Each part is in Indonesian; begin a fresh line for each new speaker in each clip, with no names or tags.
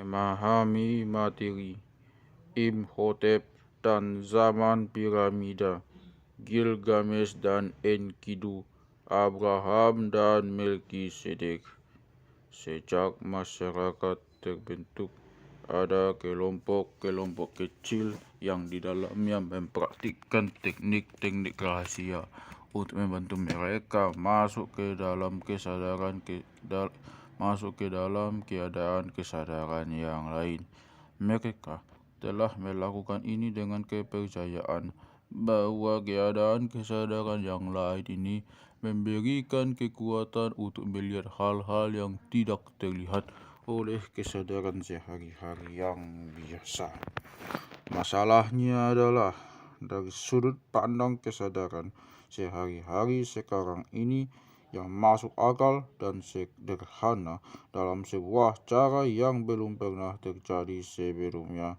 memahami materi Imhotep dan zaman piramida, Gilgamesh dan Enkidu, Abraham dan Melkisedek. Sejak masyarakat terbentuk, ada kelompok-kelompok kecil yang di dalamnya mempraktikkan teknik-teknik rahasia untuk membantu mereka masuk ke dalam keadaan kesadaran yang lain. Mereka telah melakukan ini dengan kepercayaan bahwa keadaan kesadaran yang lain ini memberikan kekuatan untuk melihat hal-hal yang tidak terlihat oleh kesadaran sehari-hari yang biasa. Masalahnya adalah dari sudut pandang kesadaran sehari-hari sekarang ini yang masuk akal dan sederhana dalam sebuah cara yang belum pernah terjadi sebelumnya.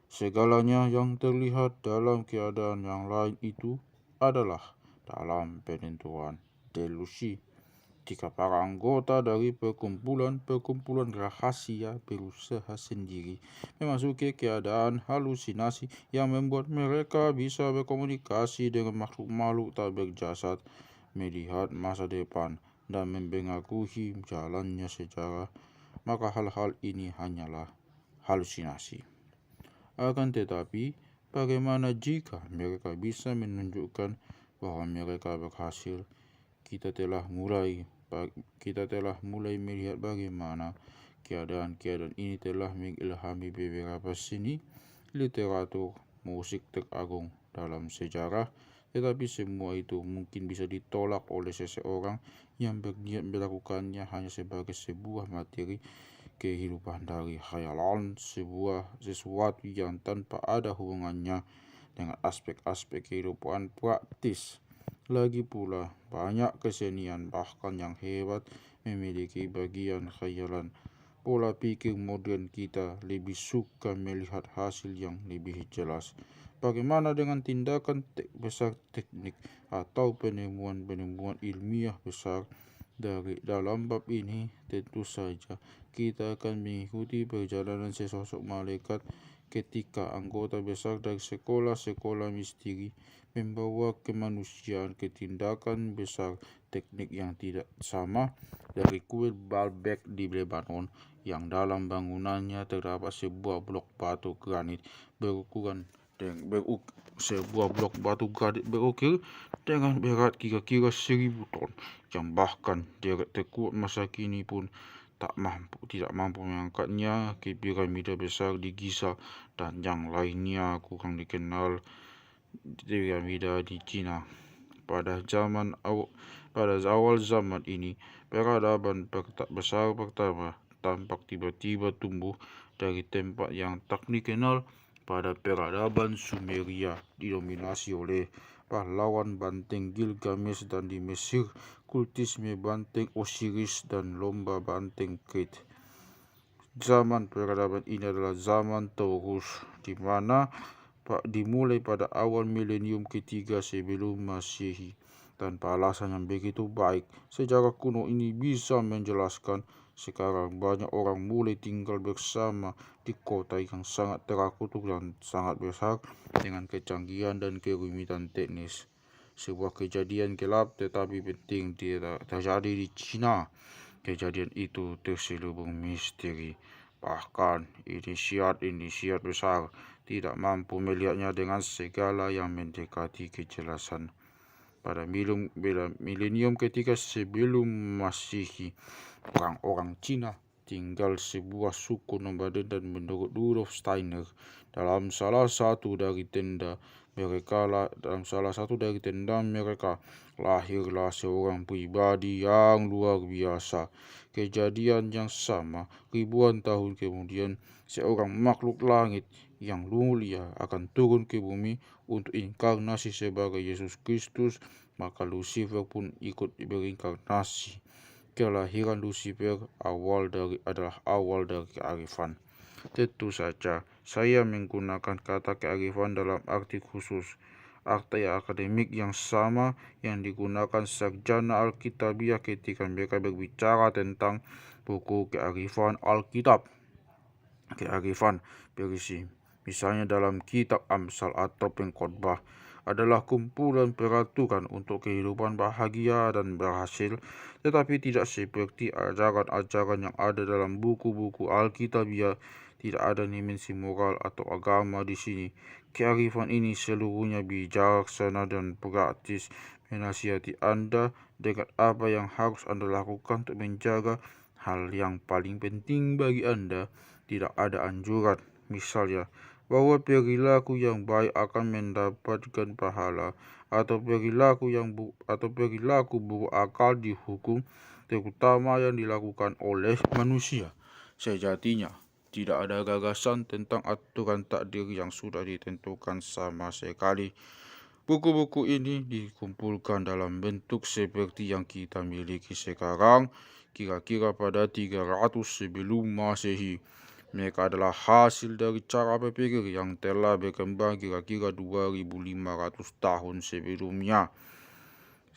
Segalanya yang terlihat dalam keadaan yang lain itu adalah dalam penentuan delusi. Jika para anggota dari perkumpulan rahasia berusaha sendiri memasuki keadaan halusinasi yang membuat mereka bisa berkomunikasi dengan makhluk-makhluk tak berjasad, melihat masa depan, dan mempengaruhi jalannya sejarah, maka hal-hal ini hanyalah halusinasi. Akan tetapi, bagaimana jika mereka bisa menunjukkan bahwa mereka berhasil? Kita telah mulai melihat bagaimana keadaan-keadaan ini telah mengilhami beberapa seni, literatur, musik teragung dalam sejarah, tetapi semua itu mungkin bisa ditolak oleh seseorang yang berniat melakukannya hanya sebagai sebuah materi kehidupan dari khayalan, sesuatu yang tanpa ada hubungannya dengan aspek-aspek kehidupan praktis. Lagi pula, banyak kesenian bahkan yang hebat memiliki bagian khayalan. Pola pikir modern kita lebih suka melihat hasil yang lebih jelas. Bagaimana dengan tindakan besar teknik atau penemuan-penemuan ilmiah besar? Dalam bab ini, tentu saja kita akan mengikuti perjalanan sesosok malaikat ketika anggota besar dari sekolah-sekolah misteri membawa kemanusiaan ke tindakan besar teknik yang tidak sama, dari kuil Baalbek di Lebanon yang dalam bangunannya terdapat sebuah blok batu granit berukir dengan berat kira-kira 1000 ton, yang bahkan derek terkuat masa kini pun tidak mampu mengangkatnya ke piramida besar di Giza dan yang lainnya kurang dikenal piramida di Cina. Pada awal zaman ini, peradaban besar pertama tampak tiba-tiba tumbuh dari tempat yang tak dikenal. Pada peradaban Sumeria didominasi oleh pahlawan banteng Gilgamesh, dan di Mesir kultisme banteng Osiris dan lomba banteng Kret. Zaman peradaban ini adalah zaman Taurus, di mana dimulai pada awal milenium ketiga sebelum Masehi. Tanpa alasan yang begitu baik, sejarah kuno ini bisa menjelaskan sekarang banyak orang mulai tinggal bersama di kota yang sangat terkutuk dan sangat besar dengan kecanggihan dan kerumitan teknis. Sebuah kejadian gelap tetapi penting terjadi di Cina. Kejadian itu terselubung misteri. Bahkan inisiat besar tidak mampu melihatnya dengan segala yang mendekati kejelasan. Pada milenium ketiga sebelum Masehi, orang-orang Cina tinggal sebuah suku nomaden, dan menurut Rudolf Steiner, dalam salah satu dari tenda mereka lahirlah seorang pribadi yang luar biasa. Kejadian yang sama ribuan tahun kemudian, seorang makhluk langit yang mulia akan turun ke bumi untuk inkarnasi sebagai Yesus Kristus, maka Lucifer pun ikut berinkarnasi. Kelahiran Lucifer adalah awal dari kearifan. Tentu saja, saya menggunakan kata kearifan dalam arti khusus, arti akademik yang sama yang digunakan sarjana Alkitabiah ketika mereka berbicara tentang buku kearifan Alkitab. Kearifan berisi misalnya dalam kitab Amsal atau Pengkhotbah adalah kumpulan peraturan untuk kehidupan bahagia dan berhasil, tetapi tidak seperti ajaran-ajaran yang ada dalam buku-buku Alkitabiah. Tidak ada dimensi moral atau agama di sini. Kearifan ini seluruhnya bijaksana dan praktis, menasihati Anda dengan apa yang harus Anda lakukan untuk menjaga hal yang paling penting bagi Anda. Tidak ada anjuran, misalnya, bahwa perilaku yang baik akan mendapatkan pahala, atau perilaku buruk akal dihukum, terutama yang dilakukan oleh manusia. Sejatinya, tidak ada gagasan tentang aturan takdir yang sudah ditentukan sama sekali. Buku-buku ini dikumpulkan dalam bentuk seperti yang kita miliki sekarang, kira-kira pada 300 sebelum Masehi. Mereka adalah hasil dari cara berpikir yang telah berkembang kira-kira 2500 tahun sebelumnya.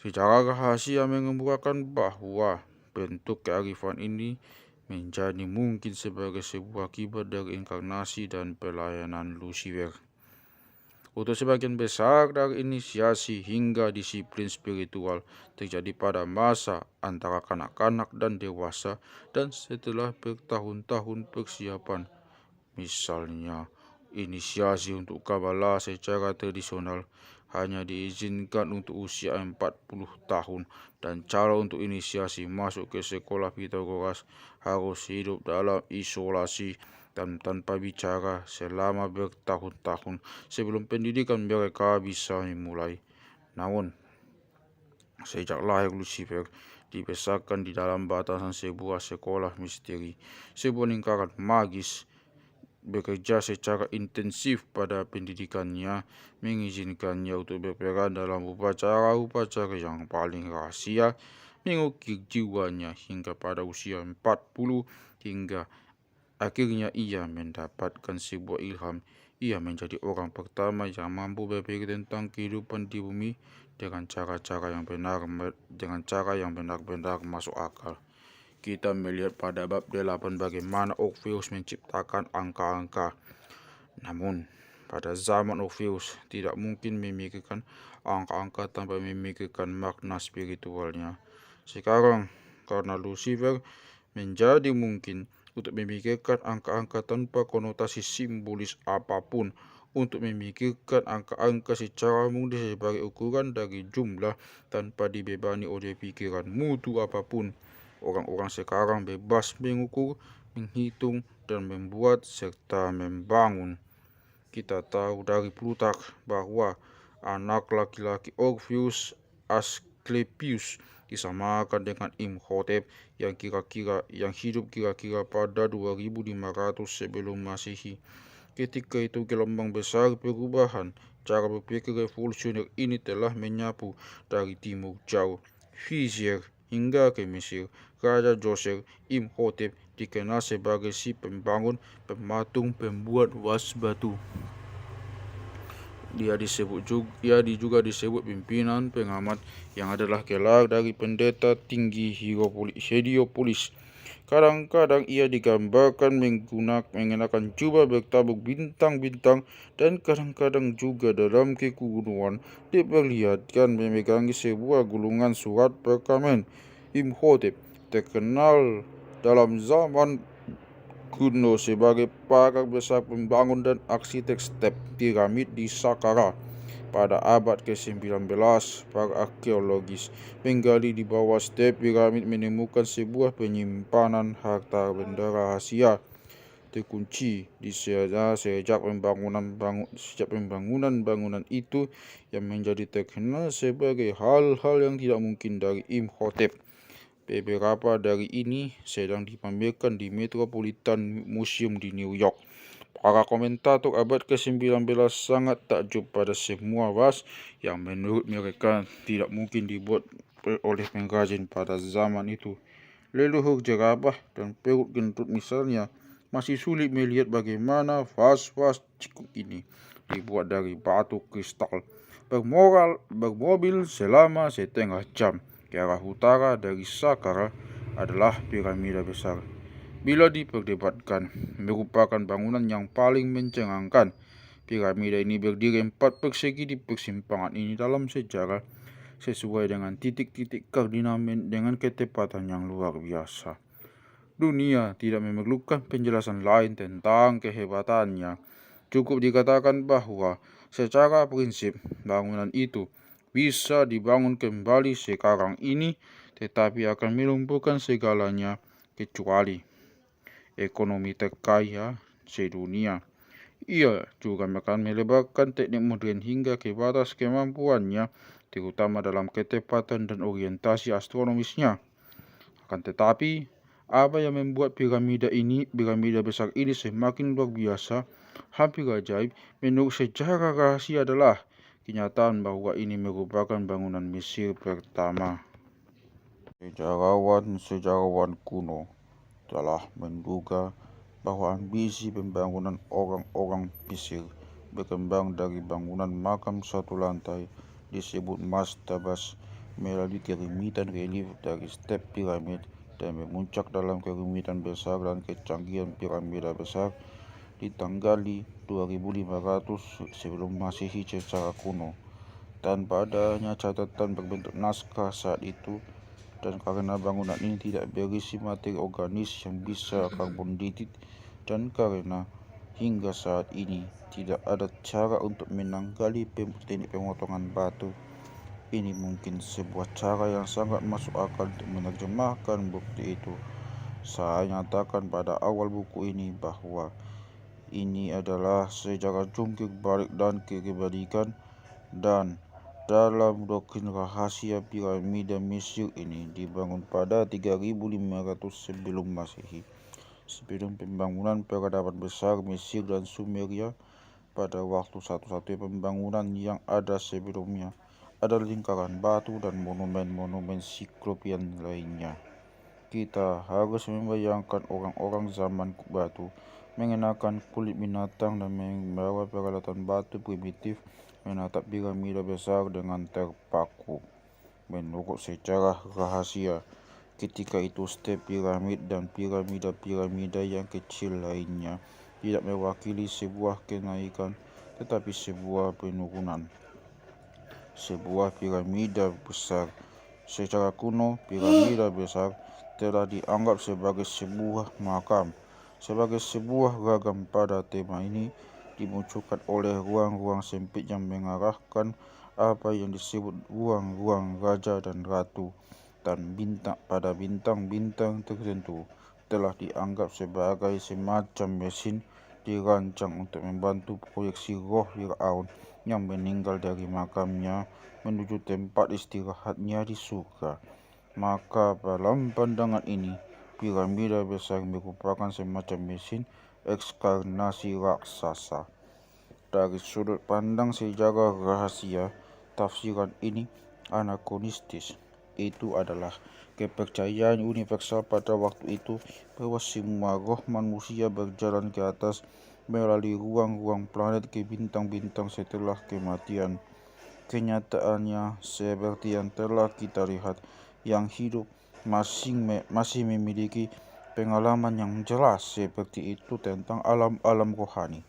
Secara rahasia mengemukakan bahwa bentuk kearifan ini menjadi mungkin sebagai sebuah akibat dari inkarnasi dan pelayanan Lucifer. Untuk sebagian besar dari inisiasi hingga disiplin spiritual terjadi pada masa antara kanak-kanak dan dewasa dan setelah bertahun-tahun persiapan. Misalnya, inisiasi untuk Kabbalah secara tradisional hanya diizinkan untuk usia 40 tahun dan cara untuk inisiasi masuk ke sekolah Pitagoras harus hidup dalam isolasi dan tanpa bicara selama bertahun-tahun sebelum pendidikan mereka bisa dimulai. Namun, sejak lahir Lucifer dibesarkan di dalam batasan sebuah sekolah misteri, sebuah lingkaran magis bekerja secara intensif pada pendidikannya, mengizinkannya untuk berperan dalam upacara-upacara yang paling rahasia, mengukir jiwanya hingga pada usia 40, hingga akhirnya ia mendapatkan sebuah ilham. Ia menjadi orang pertama yang mampu berpikir tentang kehidupan di bumi dengan cara-cara yang benar-benar masuk akal. Kita melihat pada bab 8 bagaimana Orpheus menciptakan angka-angka. Namun, pada zaman Orpheus tidak mungkin memikirkan angka-angka tanpa memikirkan makna spiritualnya. Sekarang, karena Lucifer, menjadi mungkin untuk memikirkan angka-angka tanpa konotasi simbolis apapun, untuk memikirkan angka-angka secara murni sebagai ukuran dari jumlah tanpa dibebani oleh pikiran mutu apapun. Orang-orang sekarang bebas mengukur, menghitung, dan membuat serta membangun. Kita tahu dari Plutarch bahwa anak laki-laki Orpheus, Asclepius, disamakan dengan Imhotep yang hidup kira-kira pada 2500 sebelum Masehi. Ketika itu gelombang besar perubahan cara berpikir revolusioner ini telah menyapu dari timur jauh, Vizier hingga ke Mesir. Raja Djoser, Imhotep dikenal sebagai si pembangun, pematung, pembuat was batu. Dia juga disebut pimpinan pengamat yang adalah gelar dari pendeta tinggi Heliopolis. Kadang-kadang ia digambarkan mengenakan jubah bertabur bintang-bintang, dan kadang-kadang juga dalam kekunuan diperlihatkan memegangi sebuah gulungan surat perkamen. Imhotep terkenal dalam zaman kuno sebagai pakar besar pembangun dan arsitek step piramid di Saqqara. Pada abad ke-19, para arkeologis menggali di bawah step piramid menemukan sebuah penyimpanan harta benda rahasia terkunci di sana sejak pembangunan bangunan itu yang menjadi terkenal sebagai hal-hal yang tidak mungkin dari Imhotep. Beberapa dari ini sedang dipamerkan di Metropolitan Museum di New York. Para komentator abad ke-19 sangat takjub pada semua vas yang menurut mereka tidak mungkin dibuat oleh pengrajin pada zaman itu. Leluhur jerapah dan perut gendut misalnya, masih sulit melihat bagaimana vas-vas cikuk ini dibuat dari batu kristal. Bermobil selama setengah jam ke arah utara dari Saqqara adalah piramida besar. Bila diperdebatkan, merupakan bangunan yang paling mencengangkan. Piramida ini berdiri 4 persegi di persimpangan ini dalam sejarah, sesuai dengan titik-titik kardinal dengan ketepatan yang luar biasa. Dunia tidak memerlukan penjelasan lain tentang kehebatannya. Cukup dikatakan bahwa secara prinsip bangunan itu bisa dibangun kembali sekarang ini, tetapi akan melumpuhkan segalanya kecuali ekonomi terkaya sedunia. Ia juga akan melebarkan teknik modern hingga ke batas kemampuannya, terutama dalam ketepatan dan orientasi astronomisnya. Akan tetapi, apa yang membuat piramida besar ini semakin luar biasa, hampir ajaib, menurut sejarah rahasia adalah kenyataan bahwa ini merupakan bangunan Mesir pertama. Sejarawan kuno telah menduga bahwa ambisi pembangunan orang-orang Mesir berkembang dari bangunan makam satu lantai disebut mastabas melalui kerumitan relief dari step piramid dan memuncak dalam kerumitan besar dan kecanggihan piramida besar di tanggali 2500 sebelum Masehi secara kuno, tanpa adanya catatan berbentuk naskah saat itu. Dan karena bangunan ini tidak berisi materi organis yang bisa karbon dated, dan karena hingga saat ini tidak ada cara untuk menanggali teknik pemotongan batu, ini mungkin sebuah cara yang sangat masuk akal untuk menerjemahkan bukti itu. Saya nyatakan pada awal buku ini bahwa ini adalah sejarah jungkir balik dan kebalikan, dan dalam doktrin rahasia piramida Mesir ini dibangun pada 3500 sebelum Masehi, sebelum pembangunan peradaban besar Mesir dan Sumeria. Pada waktu satu-satunya pembangunan yang ada sebelumnya adalah lingkaran batu dan monumen-monumen siklopian lainnya. Kita harus membayangkan orang-orang zaman batu mengenakan kulit binatang dan membawa peralatan batu primitif menatap piramida besar dengan terpaku. Menurut sejarah rahasia, ketika itu step piramid dan piramida-piramida yang kecil lainnya tidak mewakili sebuah kenaikan, tetapi sebuah penurunan. Sebuah piramida besar. Secara kuno, piramida besar telah dianggap sebagai sebuah makam. Sebagai sebuah ragam pada tema ini dimunculkan oleh ruang-ruang sempit yang mengarahkan apa yang disebut ruang-ruang raja dan ratu, dan bintang-bintang tertentu telah dianggap sebagai semacam mesin dirancang untuk membantu proyeksi roh Fir'aun yang meninggal dari makamnya menuju tempat istirahatnya di surga. Maka dalam pandangan ini, piramida besar merupakan semacam mesin ekskarnasi raksasa. Dari sudut pandang sejarah rahasia, tafsiran ini anakronistis. Itu adalah kepercayaan universal pada waktu itu bahwa semua roh manusia berjalan ke atas melalui ruang-ruang planet ke bintang-bintang setelah kematian. Kenyataannya seperti yang telah kita lihat, yang hidup masih memiliki pengalaman yang jelas seperti itu tentang alam-alam rohani,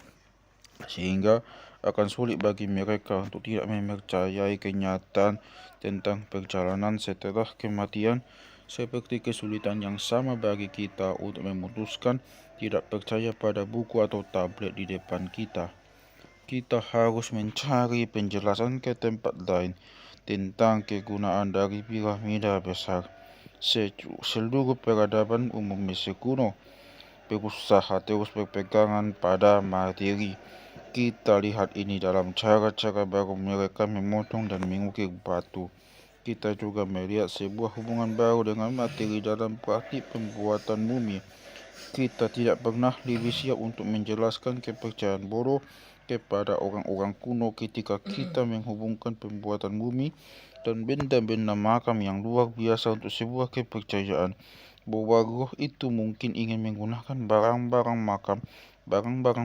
sehingga akan sulit bagi mereka untuk tidak mempercayai kenyataan tentang perjalanan setelah kematian, seperti kesulitan yang sama bagi kita untuk memutuskan tidak percaya pada buku atau tablet di depan kita. Kita harus mencari penjelasan ke tempat lain tentang kegunaan dari piramida besar. Seluruh peradaban umum Mesir kuno berusaha terus berpegangan pada materi. Kita lihat ini dalam cara-cara baru mereka memotong dan mengukir batu. Kita juga melihat sebuah hubungan baru dengan materi dalam praktik pembuatan mumi. Kita tidak pernah lebih siap untuk menjelaskan kepercayaan bodoh kepada orang-orang kuno ketika kita menghubungkan pembuatan mumi dan benda-benda makam yang luar biasa untuk sebuah kepercayaan bahwa roh itu mungkin ingin menggunakan barang-barang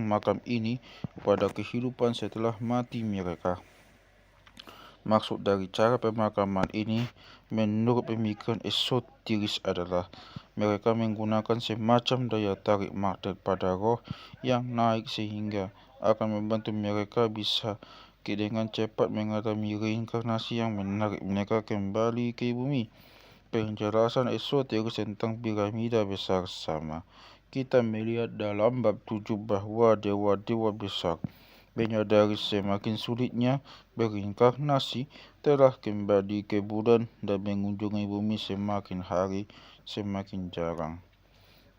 makam ini pada kehidupan setelah mati mereka. Maksud dari cara pemakaman ini, menurut pemikiran esoteris adalah mereka menggunakan semacam daya tarik magnet pada roh yang naik sehingga akan membantu mereka bisa dengan cepat mengalami reinkarnasi yang menarik mereka kembali ke bumi. Penjelasan esoteris tentang piramida besar sama. Kita melihat dalam bab 7 bahwa dewa-dewa besar menyadari semakin sulitnya berinkarnasi telah kembali ke bulan dan mengunjungi bumi semakin hari semakin jarang.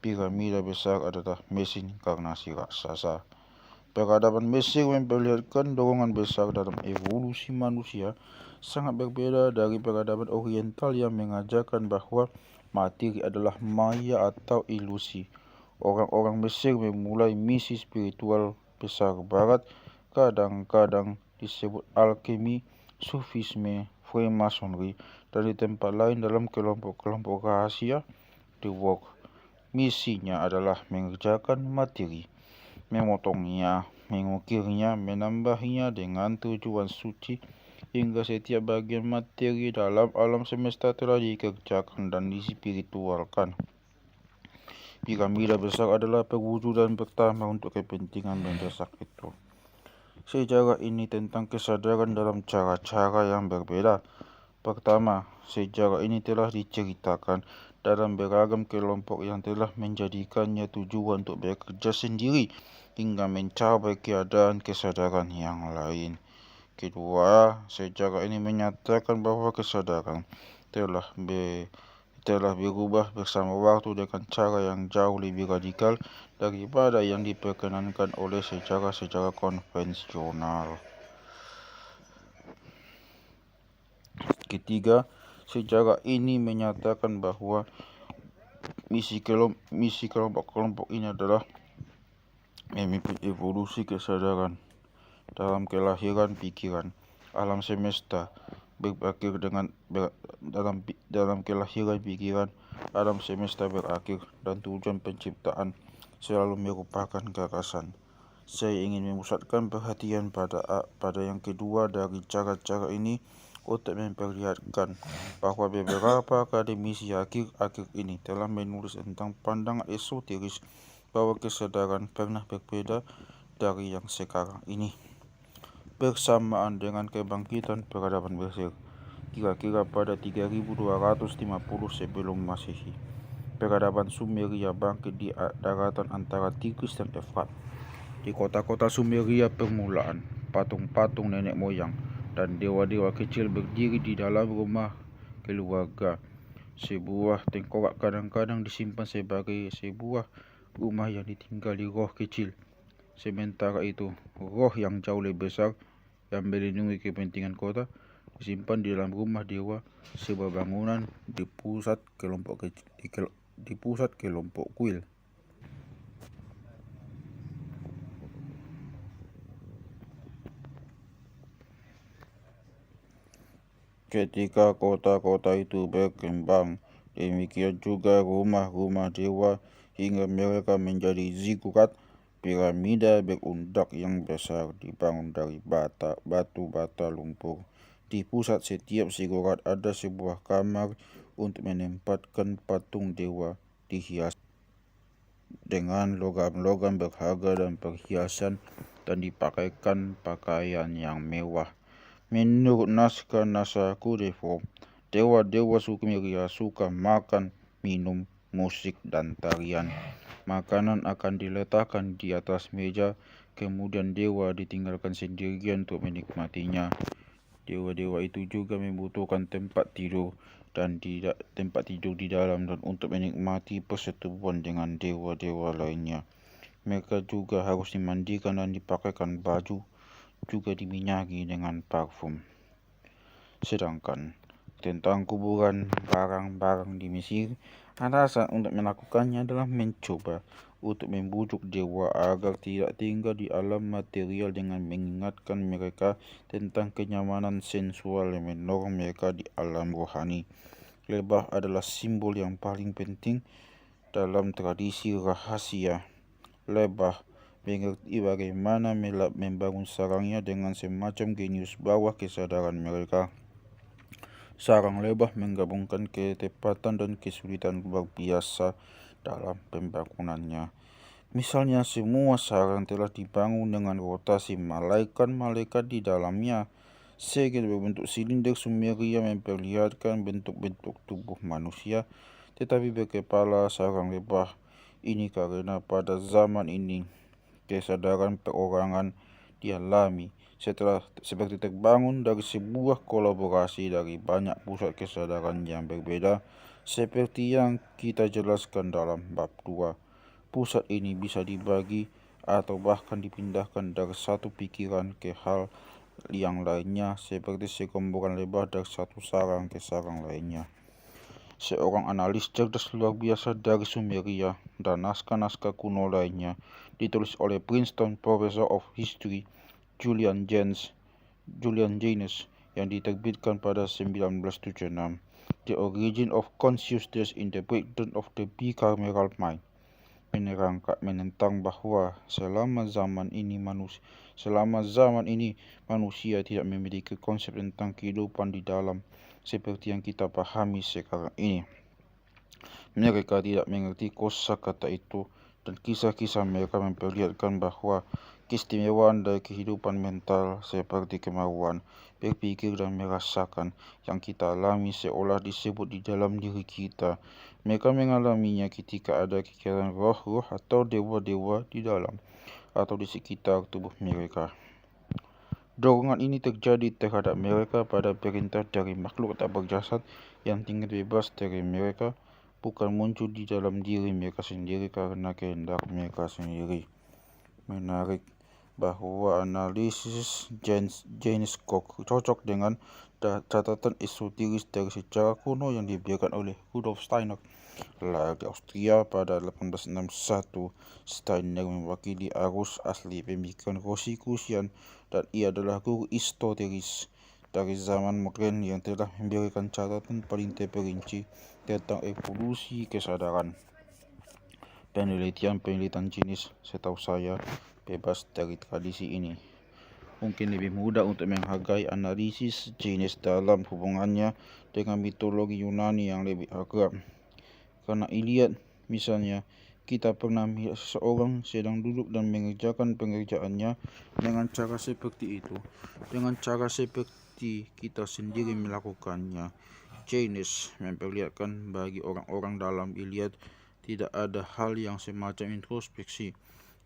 Piramida besar adalah mesin inkarnasi raksasa. Peradaban Mesir memperlihatkan dorongan besar dalam evolusi manusia sangat berbeda dari peradaban Oriental yang mengajarkan bahwa materi adalah maya atau ilusi. Orang-orang Mesir memulai misi spiritual besar barat, kadang-kadang disebut alkemi, sufisme, freemasonry, dan di tempat lain dalam kelompok-kelompok rahasia, The Work. Misinya adalah mengerjakan materi, memotongnya, mengukirnya, menambahnya dengan tujuan suci hingga setiap bagian materi dalam alam semesta telah dikerjakan dan dispiritualkan. Piramida besar adalah perwujudan pertama untuk kepentingan mendesak itu. Sejarah ini tentang kesadaran dalam cara-cara yang berbeda. Pertama, sejarah ini telah diceritakan dalam beragam kelompok yang telah menjadikannya tujuan untuk bekerja sendiri hingga mencapai keadaan kesadaran yang lain. Kedua, sejarah ini menyatakan bahwa kesadaran telah berubah bersama waktu dengan cara yang jauh lebih radikal daripada yang diperkenankan oleh sejarah-sejarah konvensional. Ketiga, sejarah ini menyatakan bahwa misi kelompok-kelompok ini adalah memimpin evolusi kesadaran dalam kelahiran pikiran. Alam semesta berakhir dalam kelahiran pikiran. Alam semesta berakhir dan tujuan penciptaan selalu merupakan gagasan. Saya ingin memusatkan perhatian pada yang kedua dari cara-cara ini untuk memperlihatkan bahwa beberapa akademisi akhir-akhir ini telah menulis tentang pandangan esoteris bahwa kesadaran pernah berbeda dari yang sekarang ini. Bersamaan dengan kebangkitan peradaban Mesir, kira-kira pada 3250 sebelum Masehi, peradaban Sumeria bangkit di daratan antara Tigris dan Efrat. Di kota-kota Sumeria permulaan, patung-patung nenek moyang dan dewa-dewa kecil berdiri di dalam rumah keluarga. Sebuah tengkorak kadang-kadang disimpan sebagai sebuah rumah yang ditinggali roh kecil. Sementara itu, roh yang jauh lebih besar yang melindungi kepentingan kota disimpan di dalam rumah dewa, sebuah bangunan di pusat kelompok kuil. Ketika kota-kota itu berkembang, demikian juga rumah-rumah dewa hingga mereka menjadi zigurat. Piramida berundak yang besar dibangun dari batu bata lumpur. Di pusat setiap zigurat ada sebuah kamar untuk menempatkan patung dewa, dihias dengan logam-logam berharga dan perhiasan dan dipakaikan pakaian yang mewah. Menurut naskah Kudeform, dewa-dewa Sumeria suka makan, minum, musik, dan tarian. Makanan akan diletakkan di atas meja, kemudian dewa ditinggalkan sendirian untuk menikmatinya. Dewa-dewa itu juga membutuhkan tempat tidur di dalam dan untuk menikmati persetubuhan dengan dewa-dewa lainnya. Mereka juga harus dimandikan dan dipakaikan baju, juga diminyaki dengan parfum. Sedangkan tentang kuburan barang-barang di Mesir, alasan untuk melakukannya adalah mencoba untuk membujuk dewa agar tidak tinggal di alam material dengan mengingatkan mereka tentang kenyamanan sensual yang mendorong mereka di alam rohani. Lebah adalah simbol yang paling penting dalam tradisi rahasia. Lebah mengerti bagaimana membangun sarangnya dengan semacam genius bawah kesadaran mereka. Sarang lebah menggabungkan ketepatan dan kesulitan luar biasa dalam pembangunannya. Misalnya semua sarang telah dibangun dengan rotasi malaikat-malaikat di dalamnya. Segel berbentuk silinder Sumeria memperlihatkan bentuk-bentuk tubuh manusia, tetapi berkepala sarang lebah ini karena pada zaman ini kesadaran perorangan dialami seperti terbangun dari sebuah kolaborasi dari banyak pusat kesadaran yang berbeda, seperti yang kita jelaskan dalam bab 2. Pusat ini bisa dibagi atau bahkan dipindahkan dari satu pikiran ke hal yang lainnya, seperti sekumpulan lebah dari satu sarang ke sarang lainnya. Seorang analis cerdas luar biasa dari Sumeria dan naskah-naskah kuno lainnya, ditulis oleh Princeton Professor of History Julian Jaynes yang diterbitkan pada 1976, The Origin of Consciousness in the Breakdown of the Bicameral Mind, menentang bahwa selama zaman ini manusia tidak memiliki konsep tentang kehidupan di dalam seperti yang kita pahami sekarang ini. Mereka tidak mengerti kosakata itu, dan kisah-kisah mereka memperlihatkan bahwa keistimewaan dari kehidupan mental seperti kemauan, berpikir dan merasakan yang kita alami seolah disebut di dalam diri kita. Mereka mengalaminya ketika ada kegiatan roh-roh atau dewa-dewa di dalam atau di sekitar tubuh mereka. Dorongan ini terjadi terhadap mereka pada perintah dari makhluk tak berjasad yang tinggal bebas dari mereka, bukan muncul di dalam diri mereka sendiri karena kehendak mereka sendiri. Menarik bahwa analisis Jaynes cocok dengan catatan esoteris dari sejarah kuno yang diberikan oleh Rudolf Steiner, lahir di Austria pada 1861. Steiner mewakili arus asli pemikiran Rosicrucian, dan ia adalah guru esoteris dari zaman modern yang telah memberikan catatan paling terperinci tentang evolusi kesadaran. Penelitian jenis, setahu saya, bebas dari tradisi ini. Mungkin lebih mudah untuk menghargai analisis jenis dalam hubungannya dengan mitologi Yunani yang lebih akrab. Karena Iliad, misalnya, kita pernah melihat seseorang sedang duduk dan mengerjakan pengerjaannya dengan cara seperti itu, dengan cara seperti kita sendiri melakukannya. Jaynes memperlihatkan bagi orang-orang dalam Iliad tidak ada hal yang semacam introspeksi.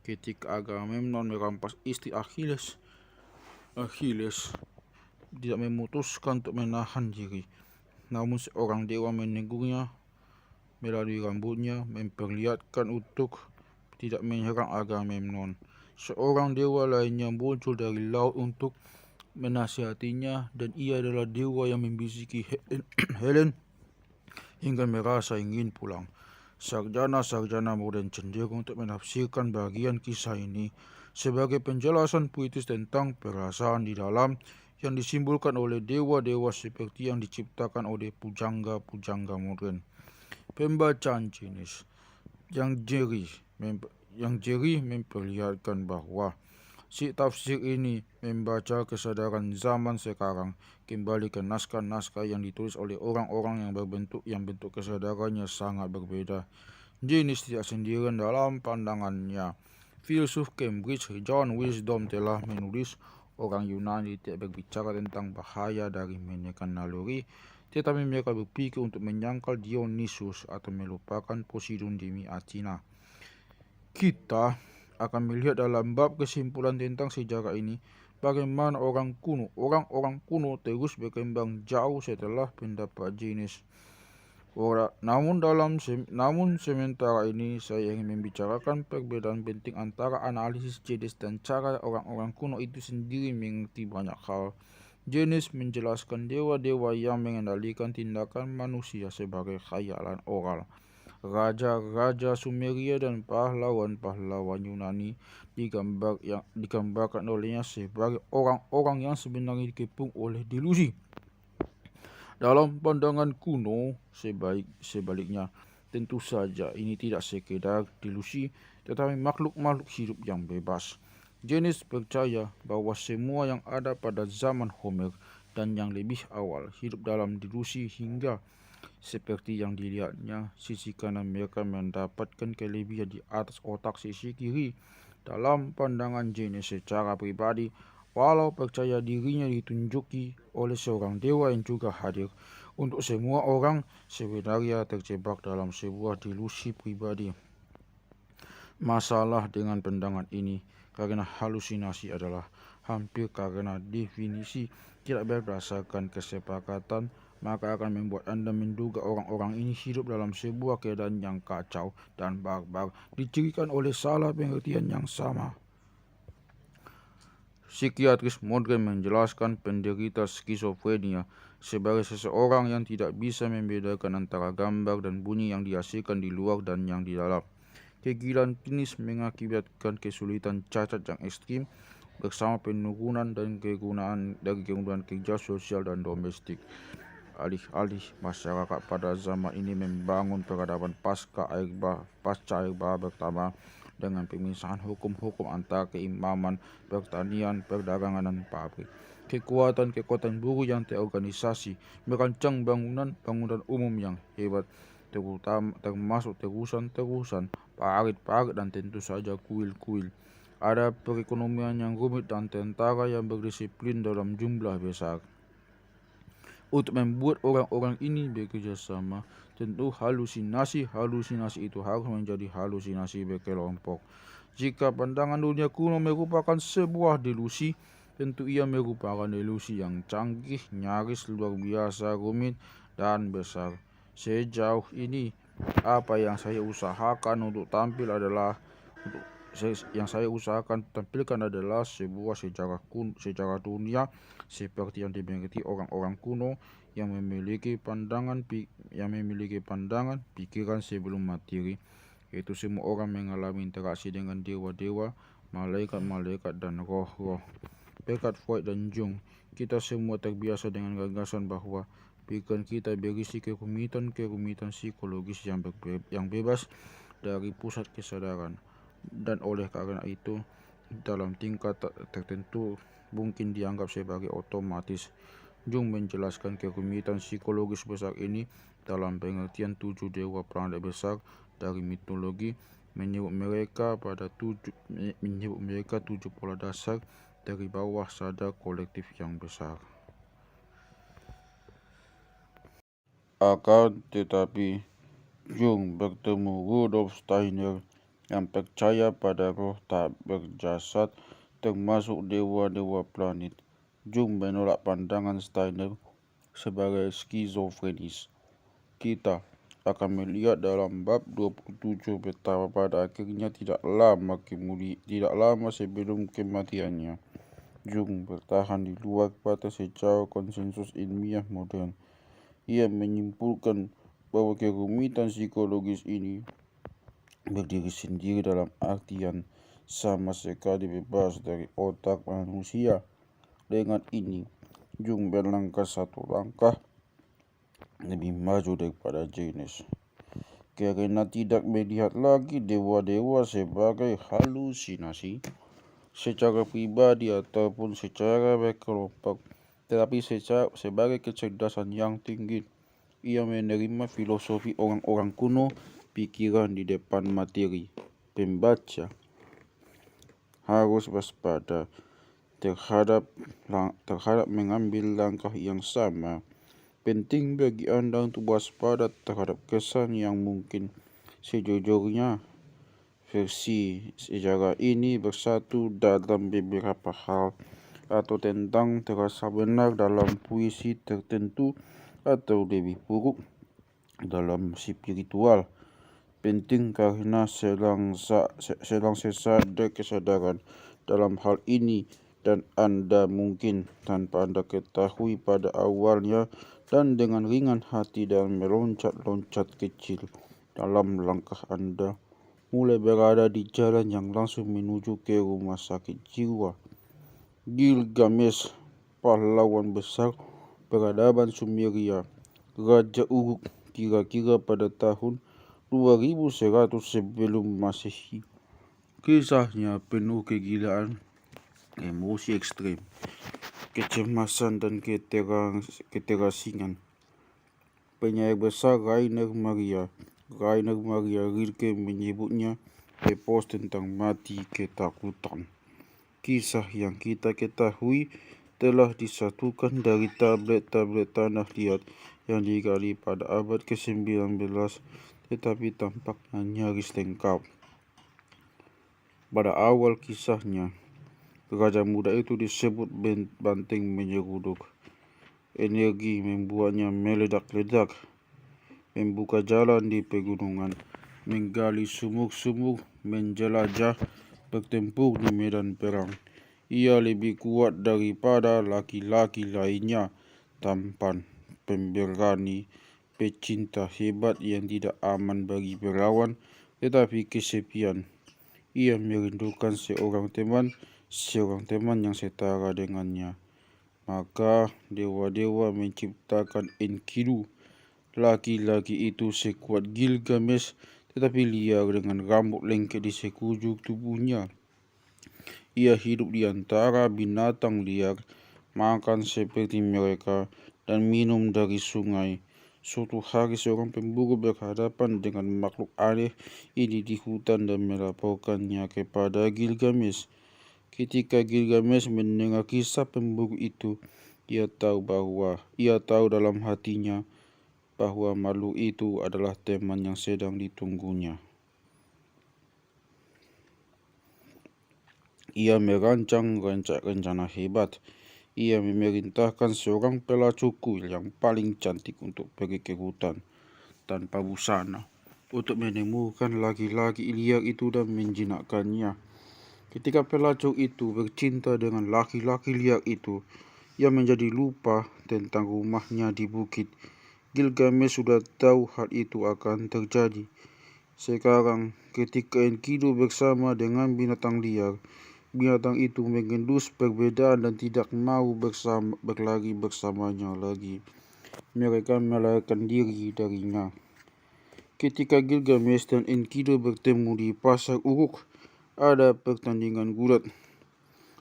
Ketika Agamemnon merampas istri Achilles tidak memutuskan untuk menahan diri, namun seorang dewa menegurnya melalui rambutnya, memperlihatkan untuk tidak menyerang Agamemnon. Seorang dewa lainnya muncul dari laut untuk menasihatinya, dan ia adalah dewa yang membisiki Helen hingga merasa ingin pulang. Sarjana-sarjana modern cenderung untuk menafsirkan bagian kisah ini sebagai penjelasan puitis tentang perasaan di dalam yang disimbolkan oleh dewa-dewa seperti yang diciptakan oleh pujangga-pujangga modern. Pembacaan Jaynes yang jeri memperlihatkan bahwa si tafsir ini membaca kesadaran zaman sekarang kembali ke naskah-naskah yang ditulis oleh orang-orang yang bentuk kesadarannya sangat berbeda. Jaynes tidak sendirian dalam pandangannya. Filsuf Cambridge John Wisdom telah menulis orang Yunani tidak berbicara tentang bahaya dari menekan naluri, tetapi mereka berpikir untuk menyangkal Dionysus atau melupakan Poseidon demi Athena. Kita akan melihat dalam bab kesimpulan tentang sejarah ini bagaimana orang-orang kuno terus berkembang jauh setelah pendapat Jaynes. Namun sementara ini saya ingin membicarakan perbedaan penting antara analisis Jaynes dan cara orang-orang kuno itu sendiri mengerti banyak hal. Jaynes menjelaskan dewa-dewa yang mengendalikan tindakan manusia sebagai khayalan oral. Raja-raja Sumeria dan pahlawan-pahlawan Yunani digambarkan olehnya sebagai orang-orang yang sebenarnya dikepung oleh delusi. Dalam pandangan kuno, sebaliknya, Tentu saja ini tidak sekedar delusi, tetapi makhluk-makhluk hidup yang bebas. Jenis percaya bahwa semua yang ada pada zaman Homer dan yang lebih awal hidup dalam delusi hingga seperti yang dilihatnya, sisi kanan mereka mendapatkan kelebihan di atas otak sisi kiri. Dalam pandangan Jenis secara pribadi, walau percaya dirinya ditunjuki oleh seorang dewa yang juga hadir, untuk semua orang sebenarnya terjebak dalam sebuah delusi pribadi. Masalah dengan pandangan ini karena halusinasi adalah hampir karena definisi tidak berdasarkan kesepakatan, maka akan membuat Anda menduga orang-orang ini hidup dalam sebuah keadaan yang kacau dan barbar, dicirikan oleh salah pengertian yang sama. Psikiatris modern menjelaskan penderita skizofrenia sebagai seseorang yang tidak bisa membedakan antara gambar dan bunyi yang dihasilkan di luar dan yang di dalam. Kegilaan klinis mengakibatkan kesulitan cacat yang ekstrim bersama penurunan dan kegunaan kerja sosial dan domestik. Alih-alih masyarakat pada zaman ini membangun peradaban pasca air bah pertama dengan pemisahan hukum-hukum antara keimaman, pertanian, perdagangan, dan pabrik. Kekuatan buruh yang terorganisasi merancang bangunan umum yang hebat, termasuk terusan-terusan, parit-parit, dan tentu saja kuil-kuil. Ada perekonomian yang rumit dan tentara yang berdisiplin dalam jumlah besar. Untuk membuat orang-orang ini bekerja sama, tentu halusinasi itu harus menjadi halusinasi berkelompok. Jika pandangan dunia kuno merupakan sebuah delusi, tentu ia merupakan delusi yang canggih, nyaris luar biasa, rumit, dan besar. Sejauh ini, apa yang saya usahakan untuk tampilkan adalah sebuah sejarah dunia seperti yang dimengerti orang-orang kuno yang memiliki pandangan pikiran sebelum materi, yaitu semua orang mengalami interaksi dengan dewa-dewa, malaikat-malaikat, dan roh-roh. Berkat Freud dan Jung, kita semua terbiasa dengan gagasan bahwa pikiran kita berisi kerumitan psikologis yang bebas dari pusat kesadaran, dan oleh karena itu dalam tingkat tertentu mungkin dianggap sebagai otomatis. Jung menjelaskan kerumitan psikologis besar ini dalam pengertian 7 dewa planet besar dari mitologi, menyebut mereka 7 pola dasar dari bawah sadar kolektif yang besar. Akan tetapi, Jung bertemu Rudolf Steiner yang percaya pada roh tak berjasad, termasuk dewa-dewa planet. Jung menolak pandangan Steiner sebagai skizofrenis. Kita akan melihat dalam bab 27 betapa pada akhirnya tidak lama sebelum kematiannya, Jung bertahan di luar batas secara konsensus ilmiah modern. Ia menyimpulkan bahwa kerumitan psikologis ini berdiri sendiri dalam artian sama sekali bebas dari otak manusia. Dengan ini, Jung berlangkah satu langkah lebih maju daripada Jenis, karena tidak melihat lagi dewa-dewa sebagai halusinasi secara pribadi ataupun secara berkelompok, tetapi sebagai kecerdasan yang tinggi. Ia menerima filosofi orang-orang kuno, pikiran di depan materi. Pembaca harus waspada terhadap mengambil langkah yang sama. Penting bagi Anda untuk waspada terhadap kesan yang mungkin. Sejujurnya, versi sejarah ini bersatu dalam beberapa hal, atau tentang terasa benar dalam puisi tertentu, atau lebih buruk dalam spiritual. Penting karena selang sesaat kesadaran dalam hal ini, dan Anda mungkin tanpa Anda ketahui pada awalnya, dan dengan ringan hati dan meloncat-loncat kecil dalam langkah Anda, mulai berada di jalan yang langsung menuju ke rumah sakit jiwa. Gilgamesh, pahlawan besar peradaban Sumeria, Raja Uruk, kira-kira pada tahun 2100 sebelum Masehi. Kisahnya penuh kegilaan, emosi ekstrem, kecemasan dan keterasingan. Penyair besar Rainer Maria Rilke menyebutnya epos tentang mati ketakutan. Kisah yang kita ketahui telah disatukan dari tablet-tablet tanah liat yang digali pada abad ke-19, tetapi tampaknya nyaris lengkap. Pada awal kisahnya, raja muda itu disebut banteng menyeruduk. Energi membuatnya meledak-ledak, membuka jalan di pegunungan, menggali sumur-sumur, menjelajah, bertempur di medan perang. Ia lebih kuat daripada laki-laki lainnya, tampan, pemberani, pecinta hebat yang tidak aman bagi berlawan, tetapi kesepian. Ia merindukan seorang teman yang setara dengannya. Maka dewa-dewa menciptakan Enkidu. Laki-laki itu sekuat Gilgamesh, tetapi liar dengan rambut lengket di sekujur tubuhnya. Ia hidup di antara binatang liar, makan seperti mereka, dan minum dari sungai. Suatu hari seorang pemburu berhadapan dengan makhluk aneh ini di hutan dan melaporkannya kepada Gilgamesh. Ketika Gilgamesh mendengar kisah pemburu itu, ia tahu dalam hatinya bahwa makhluk itu adalah teman yang sedang ditunggunya. Ia merancang rencana hebat. Ia memerintahkan seorang pelacur kuil yang paling cantik untuk pergi ke hutan tanpa busana untuk menemukan laki-laki liar itu dan menjinakkannya. Ketika pelacur itu bercinta dengan laki-laki liar itu, ia menjadi lupa tentang rumahnya di bukit. Gilgamesh sudah tahu hal itu akan terjadi. Sekarang, ketika Enkidu bersama dengan binatang liar, binatang itu mengendus perbedaan dan tidak mau berlari bersamanya lagi. Mereka melarikan diri darinya. Ketika Gilgamesh dan Enkidu bertemu di pasar Uruk, ada pertandingan gulat.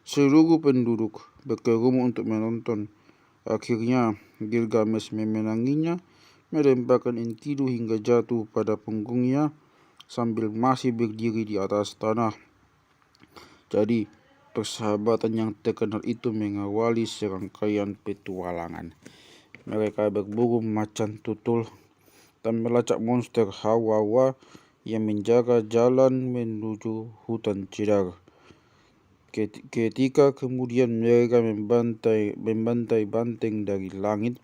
Seluruh penduduk berkerumun untuk menonton. Akhirnya Gilgamesh memenanginya, melemparkan Enkidu hingga jatuh pada punggungnya sambil masih berdiri di atas tanah. Jadi, persahabatan yang terkenal itu mengawali serangkaian petualangan. Mereka berburu macan tutul dan melacak monster hawa-hawa yang menjaga jalan menuju hutan cedar. Ketika kemudian mereka membantai banteng dari langit,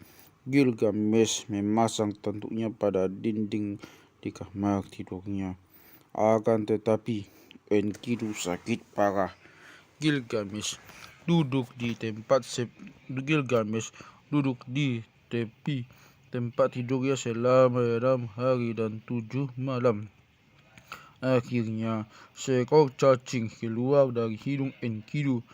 Gilgamesh memasang tanduknya pada dinding di kamar tidurnya. Akan tetapi, Enkidu sakit parah. Gilgamesh duduk di tepi tempat tidurnya selama 6 hari dan 7 malam. Akhirnya, seekor cacing keluar dari hidung Enkidu.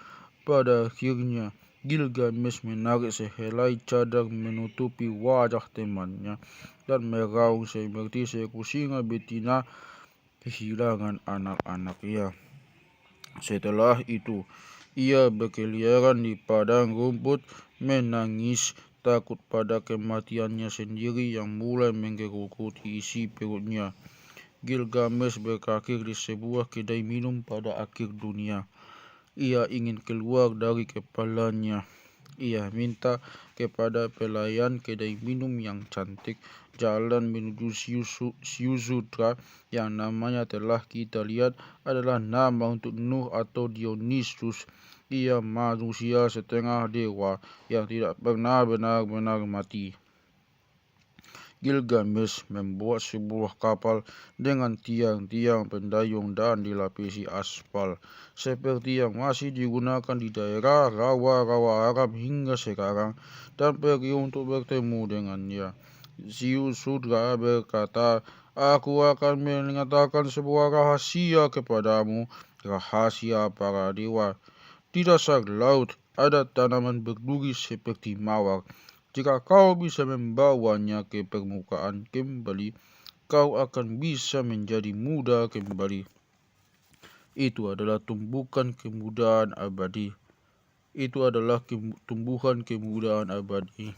Pada akhirnya, Gilgamesh menarik sehelai cadar menutupi wajah temannya dan meraung seperti seekor singa betina kehilangan anak-anaknya. Setelah itu, ia berkeliaran di padang rumput, menangis takut pada kematiannya sendiri yang mulai menggerogoti isi perutnya. Gilgamesh berkakir di sebuah kedai minum pada akhir dunia. Ia ingin keluar dari kepalanya. Ia minta kepada pelayan kedai minum yang cantik jalan menuju Siusudra yang namanya telah kita lihat adalah nama untuk Nuh atau Dionysus. Ia manusia setengah dewa yang tidak pernah benar-benar mati. Gilgamesh membuat sebuah kapal dengan tiang-tiang pendayung dan dilapisi aspal, seperti yang masih digunakan di daerah rawa-rawa Arab hingga sekarang, dan pergi untuk bertemu dengannya. Siusudra berkata, "Aku akan mengatakan sebuah rahasia kepadamu, rahasia para dewa. Di dasar laut ada tanaman berduri seperti mawar. Jika kau bisa membawanya ke permukaan kembali, kau akan bisa menjadi muda kembali. Itu adalah tumbukan kemudahan abadi. Itu adalah tumbuhan kemudahan abadi.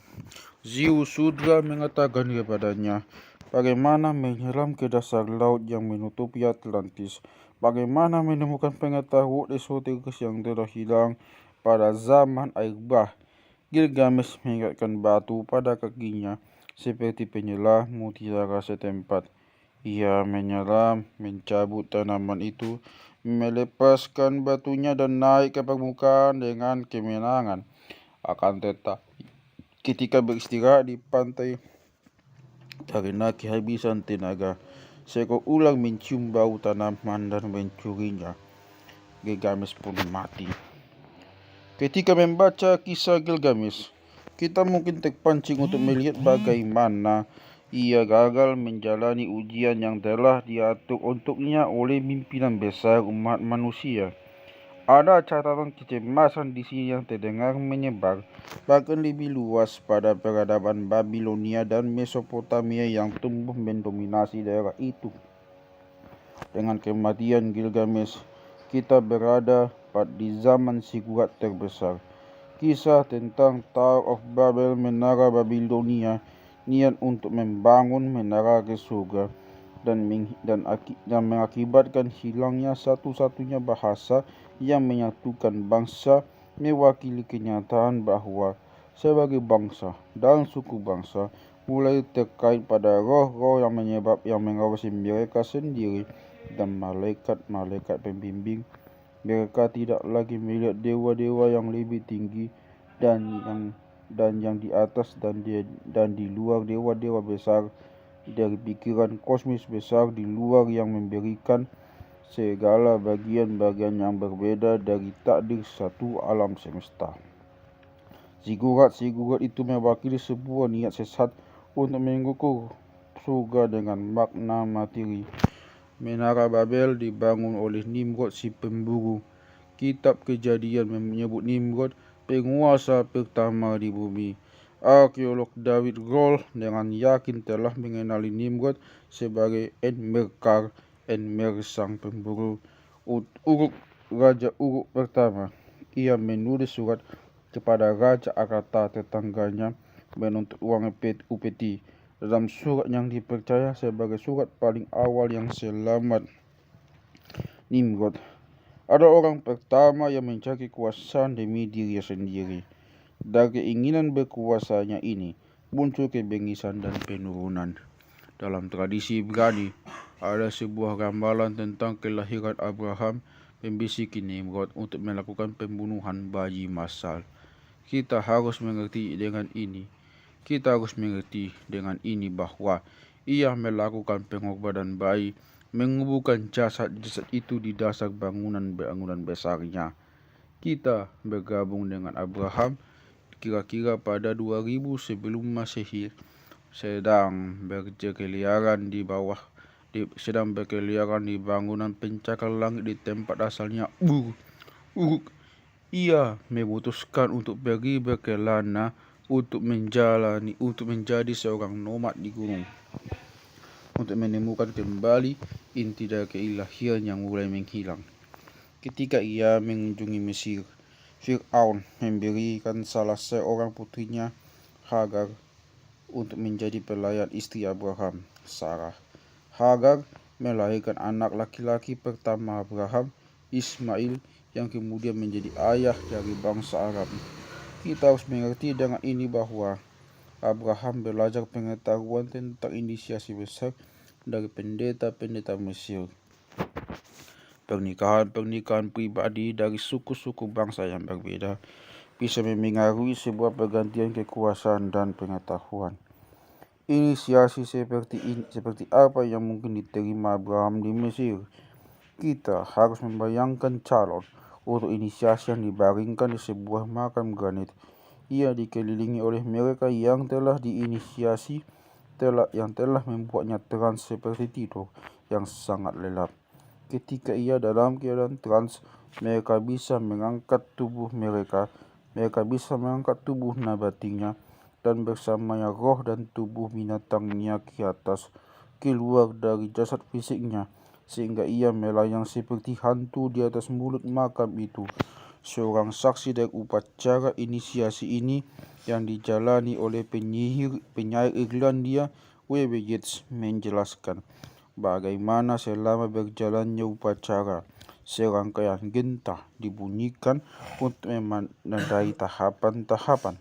Zeus Sudra mengatakan kepadanya, bagaimana menyelam ke dasar laut yang menutupi Atlantis, bagaimana menemukan pengetahuan esoteris yang telah hilang pada zaman air bah. Gilgamesh mengingatkan batu pada kakinya seperti penyelam mutiara setempat. Ia menyelam, mencabut tanaman itu, melepaskan batunya dan naik ke permukaan dengan kemenangan. Akan tetapi, ketika beristirahat di pantai karena kehabisan tenaga, seekor ular mencium bau tanaman dan mencurinya. Gilgamesh pun mati. Ketika membaca kisah Gilgamesh, kita mungkin terpancing untuk melihat bagaimana ia gagal menjalani ujian yang telah diatur untuknya oleh pimpinan besar umat manusia. Ada catatan kecemasan di sini yang terdengar menyebar, bahkan lebih luas pada peradaban Babilonia dan Mesopotamia yang tumbuh mendominasi daerah itu. Dengan kematian Gilgamesh, kita berada di zaman zigurat terbesar. Kisah tentang Tower of Babel, menara Babilonia, niat untuk membangun menara ke surga, dan mengakibatkan hilangnya satu-satunya bahasa yang menyatukan bangsa, mewakili kenyataan bahwa sebagai bangsa dan suku bangsa mulai terkait pada roh-roh yang mengawasi mereka sendiri dan malaikat-malaikat pembimbing. Mereka tidak lagi melihat dewa-dewa yang lebih tinggi dan yang di atas dan di luar dewa-dewa besar dari pikiran kosmis besar di luar yang memberikan segala bagian-bagian yang berbeda dari takdir satu alam semesta. Zigurat itu mewakili sebuah niat sesat untuk mengukur surga dengan makna materi. Menara Babel dibangun oleh Nimrod si pemburu. Kitab Kejadian menyebut Nimrod penguasa pertama di bumi. Arkeolog David Grohl dengan yakin telah mengenali Nimrod sebagai Enmerkar sang pemburu. Raja Uruk pertama. Ia menulis surat kepada Raja Agatha tetangganya menuntut uang upeti. Dalam surat yang dipercaya sebagai surat paling awal yang selamat Nimrod, ada orang pertama yang mencari kekuasaan demi dirinya sendiri. Dari keinginan berkuasanya ini muncul kebengisan dan penurunan. Dalam tradisi Ibrani, ada sebuah gambaran tentang kelahiran Abraham membisiki Nimrod untuk melakukan pembunuhan bayi massal. Kita harus mengerti dengan ini bahwa ia melakukan pengorbanan bayi, menguburkan jasad itu di dasar bangunan besarnya. Kita bergabung dengan Abraham kira-kira pada 2000 sebelum Masehi, sedang berkeliaran di bangunan pencakar langit di tempat asalnya Uruk. Ia memutuskan untuk pergi berkelana untuk menjadi seorang nomad di gunung, untuk menemukan kembali inti dari keilahian yang mulai menghilang. Ketika ia mengunjungi Mesir, Fir'aun memberikan salah seorang putrinya, Hagar, untuk menjadi pelayan istri Abraham, Sarah. Hagar melahirkan anak laki-laki pertama Abraham, Ismail, yang kemudian menjadi ayah dari bangsa Arab. Kita harus mengerti dengan ini bahwa Abraham belajar pengetahuan tentang inisiasi besar dari pendeta-pendeta Mesir. Pernikahan pribadi dari suku-suku bangsa yang berbeda bisa memengaruhi sebuah pergantian kekuasaan dan pengetahuan. Inisiasi seperti apa yang mungkin diterima Abraham di Mesir? Kita harus membayangkan calon untuk inisiasi yang dibaringkan di sebuah makam granit. Ia dikelilingi oleh mereka yang telah diinisiasi, yang telah membuatnya trans seperti tidur yang sangat lelap. Ketika ia dalam keadaan trans, mereka bisa mengangkat tubuh nabatinya dan bersamanya roh dan tubuh binatangnya ke atas. keluar dari jasad fisiknya, sehingga ia melayang seperti hantu di atas mulut makam itu. Seorang saksi dari upacara inisiasi ini yang dijalani oleh penyair Irlandia, W.W. Yeats, menjelaskan bagaimana selama berjalannya upacara, serangkaian genta dibunyikan untuk menandai tahapan-tahapan.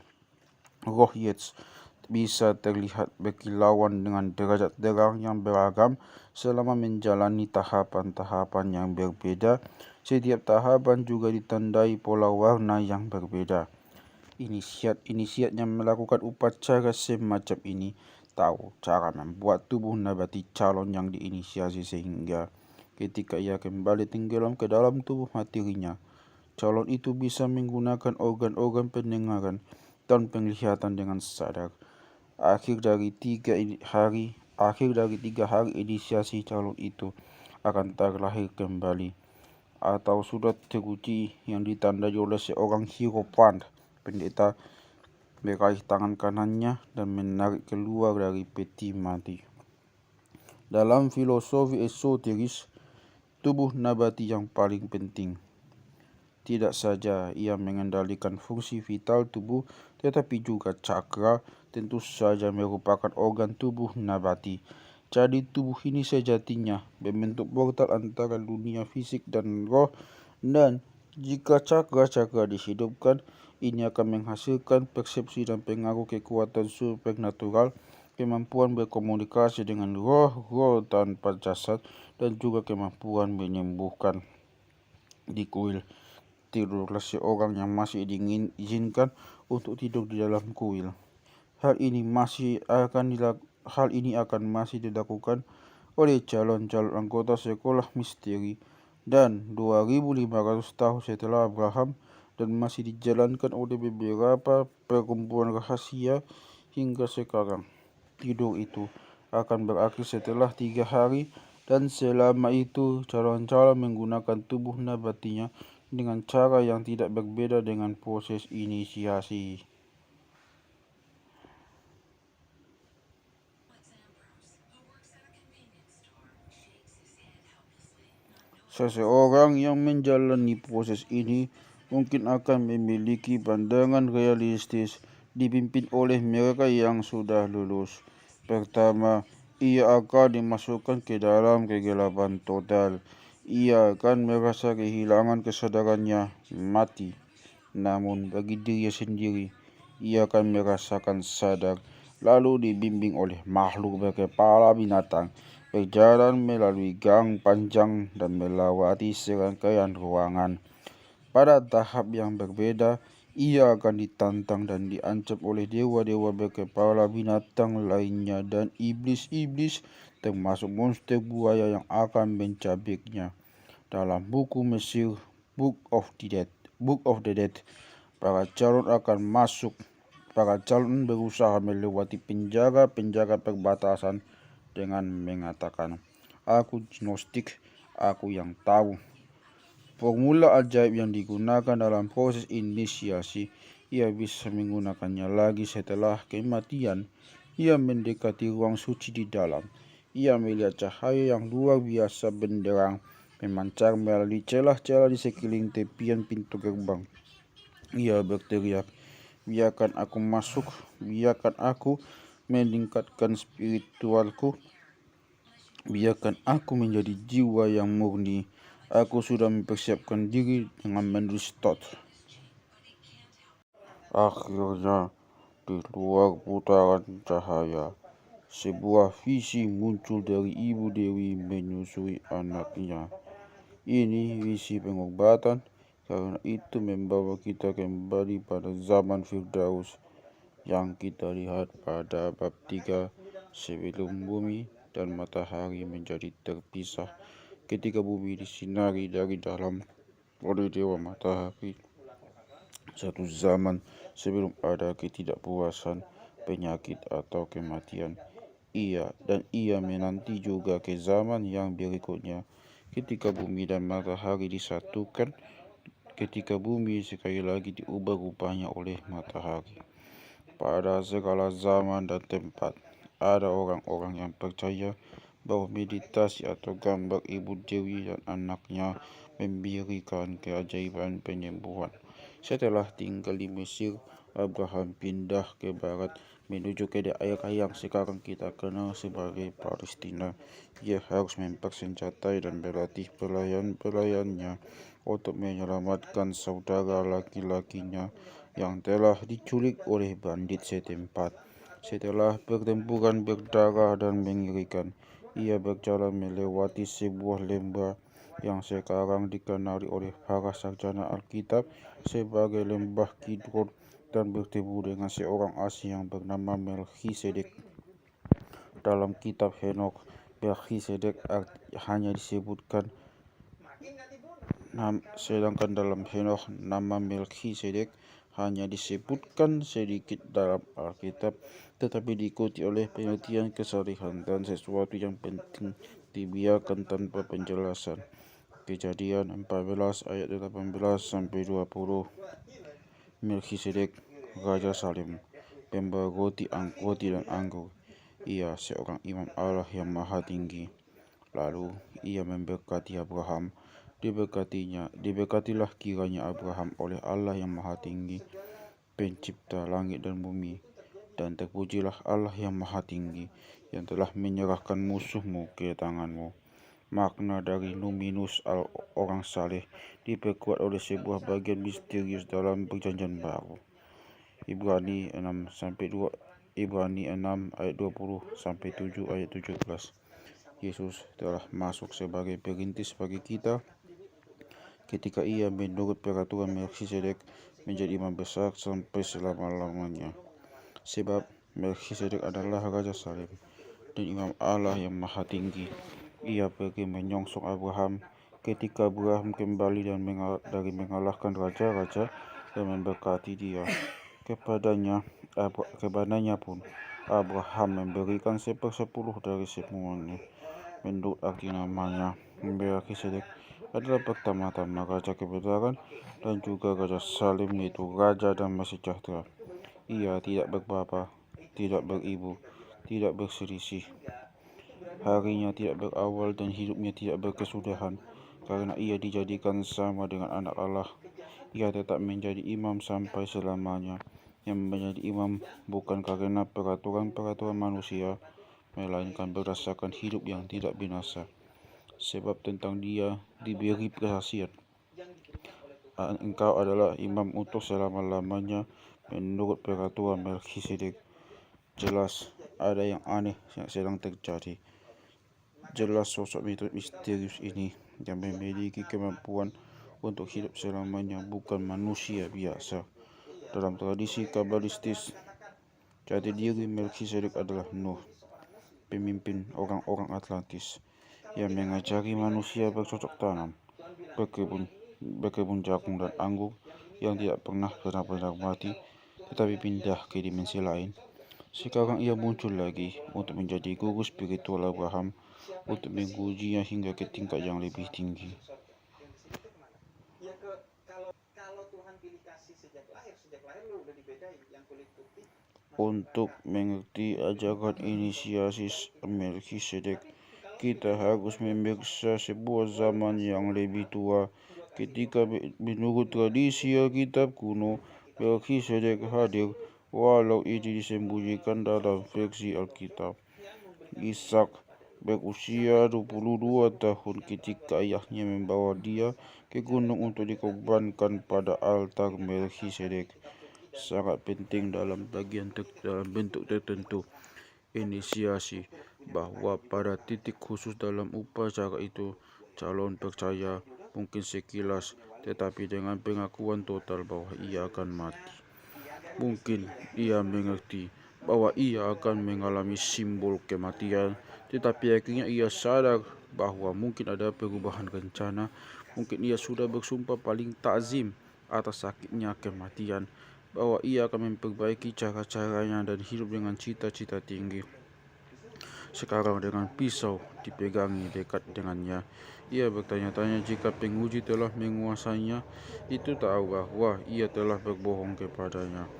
Roh Yeats bisa terlihat berkilauan dengan derajat terang yang beragam selama menjalani tahapan-tahapan yang berbeda. Setiap tahapan juga ditandai pola warna yang berbeda. Inisiat yang melakukan upacara semacam ini tahu cara membuat tubuh nabati calon yang diinisiasi, sehingga ketika ia kembali tenggelam ke dalam tubuh materinya, calon itu bisa menggunakan organ-organ pendengaran dan penglihatan dengan sadar. Akhir dari 3 hari inisiasi, calon itu akan terlahir kembali atau sudah teruji yang ditandai oleh seorang hierophant. Pendeta meraih tangan kanannya dan menarik keluar dari peti mati. Dalam filosofi esoteris, tubuh nabati yang paling penting. Tidak saja ia mengendalikan fungsi vital tubuh, tetapi juga cakra tentu saja merupakan organ tubuh nabati. Jadi tubuh ini sejatinya membentuk portal antara dunia fisik dan roh, dan jika cakra-cakra dihidupkan, ini akan menghasilkan persepsi dan pengaruh kekuatan supernatural, kemampuan berkomunikasi dengan roh-roh tanpa jasad, dan juga kemampuan menyembuhkan. Di kuil tidurlah seorang yang masih diizinkan untuk tidur di dalam kuil. Hal ini akan masih dilakukan oleh calon-calon anggota sekolah misteri, dan 2500 tahun setelah Abraham, dan masih dijalankan oleh beberapa perkumpulan rahasia hingga sekarang. Tidur itu akan berakhir setelah 3 hari, dan selama itu calon-calon menggunakan tubuh nabatinya dengan cara yang tidak berbeda dengan proses inisiasi. Seseorang yang menjalani proses ini mungkin akan memiliki pandangan realistis, dipimpin oleh mereka yang sudah lulus. Pertama, ia akan dimasukkan ke dalam kegelapan total. Ia akan merasa kehilangan kesadarannya, mati. Namun bagi dirinya sendiri, ia akan merasakan sadar, lalu dibimbing oleh makhluk berkepala binatang, berjalan melalui gang panjang dan melewati serangkaian ruangan. Pada tahap yang berbeda, ia akan ditantang dan diancam oleh dewa-dewa berkepala binatang lainnya dan iblis-iblis, termasuk monster buaya yang akan mencabiknya. Dalam buku Mesir, Book of the Dead, para calon berusaha melewati penjara-penjara perbatasan dengan mengatakan, "Aku gnostik, aku yang tahu." Formula ajaib yang digunakan dalam proses inisiasi, ia bisa menggunakannya lagi setelah kematian. Ia mendekati ruang suci di dalam. Ia melihat cahaya yang luar biasa benderang memancar melalui celah-celah di sekeliling tepian pintu gerbang. Ia berteriak, "Biarkan aku masuk, biarkan aku meningkatkan spiritualku, biarkan aku menjadi jiwa yang murni. Aku sudah mempersiapkan diri dengan menulis tot." Akhirnya, di luar putaran cahaya, sebuah visi muncul dari Ibu Dewi menyusui anaknya. Ini visi pengobatan, karena itu membawa kita kembali pada zaman Firdaus yang kita lihat pada bab 3, sebelum bumi dan matahari menjadi terpisah, ketika bumi disinari dari dalam oleh Dewa Matahari. Satu zaman sebelum ada ketidakpuasan, penyakit atau kematian. Ia menanti juga ke zaman yang berikutnya, ketika bumi dan matahari disatukan, ketika bumi sekali lagi diubah rupanya oleh matahari. Pada segala zaman dan tempat, ada orang-orang yang percaya bahwa meditasi atau gambar ibu Dewi dan anaknya memberikan keajaiban penyembuhan. Setelah tinggal di Mesir, Abraham pindah ke barat menuju ke daerah yang sekarang kita kenal sebagai Palestina. Ia harus mempersenjatai dan berlatih pelayan-pelayannya untuk menyelamatkan saudara laki-lakinya yang telah diculik oleh bandit setempat. Setelah pertempuran berdarah dan mengerikan, ia berjalan melewati sebuah lembah yang sekarang dikenali oleh para sarjana Alkitab sebagai lembah Kidron dan bertemu dengan seorang asing yang bernama Melkisedek. Dalam kitab Henokh, Melkisedek hanya disebutkan, sedangkan dalam Henokh nama Melkisedek hanya disebutkan sedikit dalam Alkitab, tetapi diikuti oleh pengertian kesalihan dan sesuatu yang penting dibiarkan tanpa penjelasan. Kejadian 14 ayat 18-20. Melkisedek, Raja Salem, pembawa roti dan anggur. Ia seorang imam Allah yang maha tinggi. Lalu ia memberkati Abraham. Diberkatilah kiranya Abraham oleh Allah yang maha tinggi, pencipta langit dan bumi. Dan terpujilah Allah yang maha tinggi, yang telah menyerahkan musuhmu ke tanganmu. Makna dari numinus orang saleh diperkuat oleh sebuah bagian misterius dalam Perjanjian Baru. Ibrani 6 ayat 20-7 ayat 17. Yesus telah masuk sebagai perintis bagi kita ketika ia menurut peraturan Melkisedek menjadi imam besar sampai selama-lamanya. Sebab Melkisedek adalah Raja Salem dan imam Allah yang maha tinggi. Ia pergi menyongsong Abraham ketika Abraham kembali dari mengalahkan raja-raja dan memberkati dia. Kepadanya pun Abraham memberikan 1/10 dari semuanya. Menurut arti namanya, Melkisedek adalah pertama-tama raja kebenaran dan juga Raja Salem, yaitu raja damai sejahtera. Ia tidak berbapa, tidak beribu, tidak berselisih. Harinya tidak berawal dan hidupnya tidak berkesudahan, karena ia dijadikan sama dengan anak Allah. Ia tetap menjadi imam sampai selamanya, yang menjadi imam bukan karena peraturan-peraturan manusia, melainkan berdasarkan hidup yang tidak binasa. Sebab tentang dia diberi kesaksian, engkau adalah imam untuk selama-lamanya menurut peraturan Melkisedek. Jelas ada yang aneh yang sedang terjadi. Jelas sosok misterius ini yang memiliki kemampuan untuk hidup selamanya bukan manusia biasa. Dalam tradisi kabalistis, jati diri Melkisedek adalah Nuh, pemimpin orang-orang Atlantis, yang mengajari manusia bercocok tanam, berkebun jagung dan anggur yang tidak pernah benar-benar mati, tetapi pindah ke dimensi lain. Sekarang ia muncul lagi untuk menjadi guru spiritual Abraham, untuk mengujinya hingga ke tingkat yang lebih tinggi. Untuk mengerti ajaran inisiasi Melkisedek, kita harus memeriksa sebuah zaman yang lebih tua. Ketika menurut tradisi Alkitab kuno, Melkisedek hadir, walau ini disembunyikan dalam versi Alkitab. Ishak berusia 22 tahun ketika ayahnya membawa dia ke gunung untuk dikorbankan pada altar Melkisedek. Sangat penting dalam bentuk tertentu inisiasi, bahwa pada titik khusus dalam upacara itu, calon percaya mungkin sekilas, tetapi dengan pengakuan total bahwa ia akan mati. Mungkin ia mengerti bahwa ia akan mengalami simbol kematian, tetapi akhirnya ia sadar bahwa mungkin ada perubahan rencana. Mungkin ia sudah bersumpah paling takzim atas sakitnya kematian, bahwa ia akan memperbaiki cara-caranya dan hidup dengan cita-cita tinggi. Sekarang dengan pisau dipegangi dekat dengannya, ia bertanya-tanya jika penguji telah menguasainya. Itu tahu bahwa ia telah berbohong kepadanya.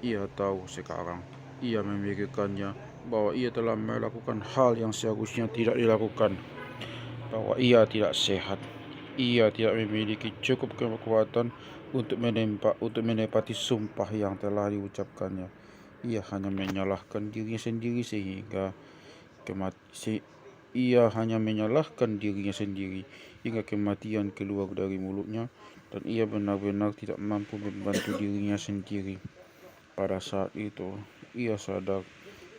Ia tahu sekarang ia memikirkannya bahwa ia telah melakukan hal yang seharusnya tidak dilakukan, bahwa ia tidak sehat, ia tidak memiliki cukup kekuatan untuk menepati sumpah yang telah diucapkannya. Ia hanya menyalahkan dirinya sendiri hingga kematian keluar dari mulutnya, dan ia benar-benar tidak mampu membantu dirinya sendiri. Pada saat itu, ia sadar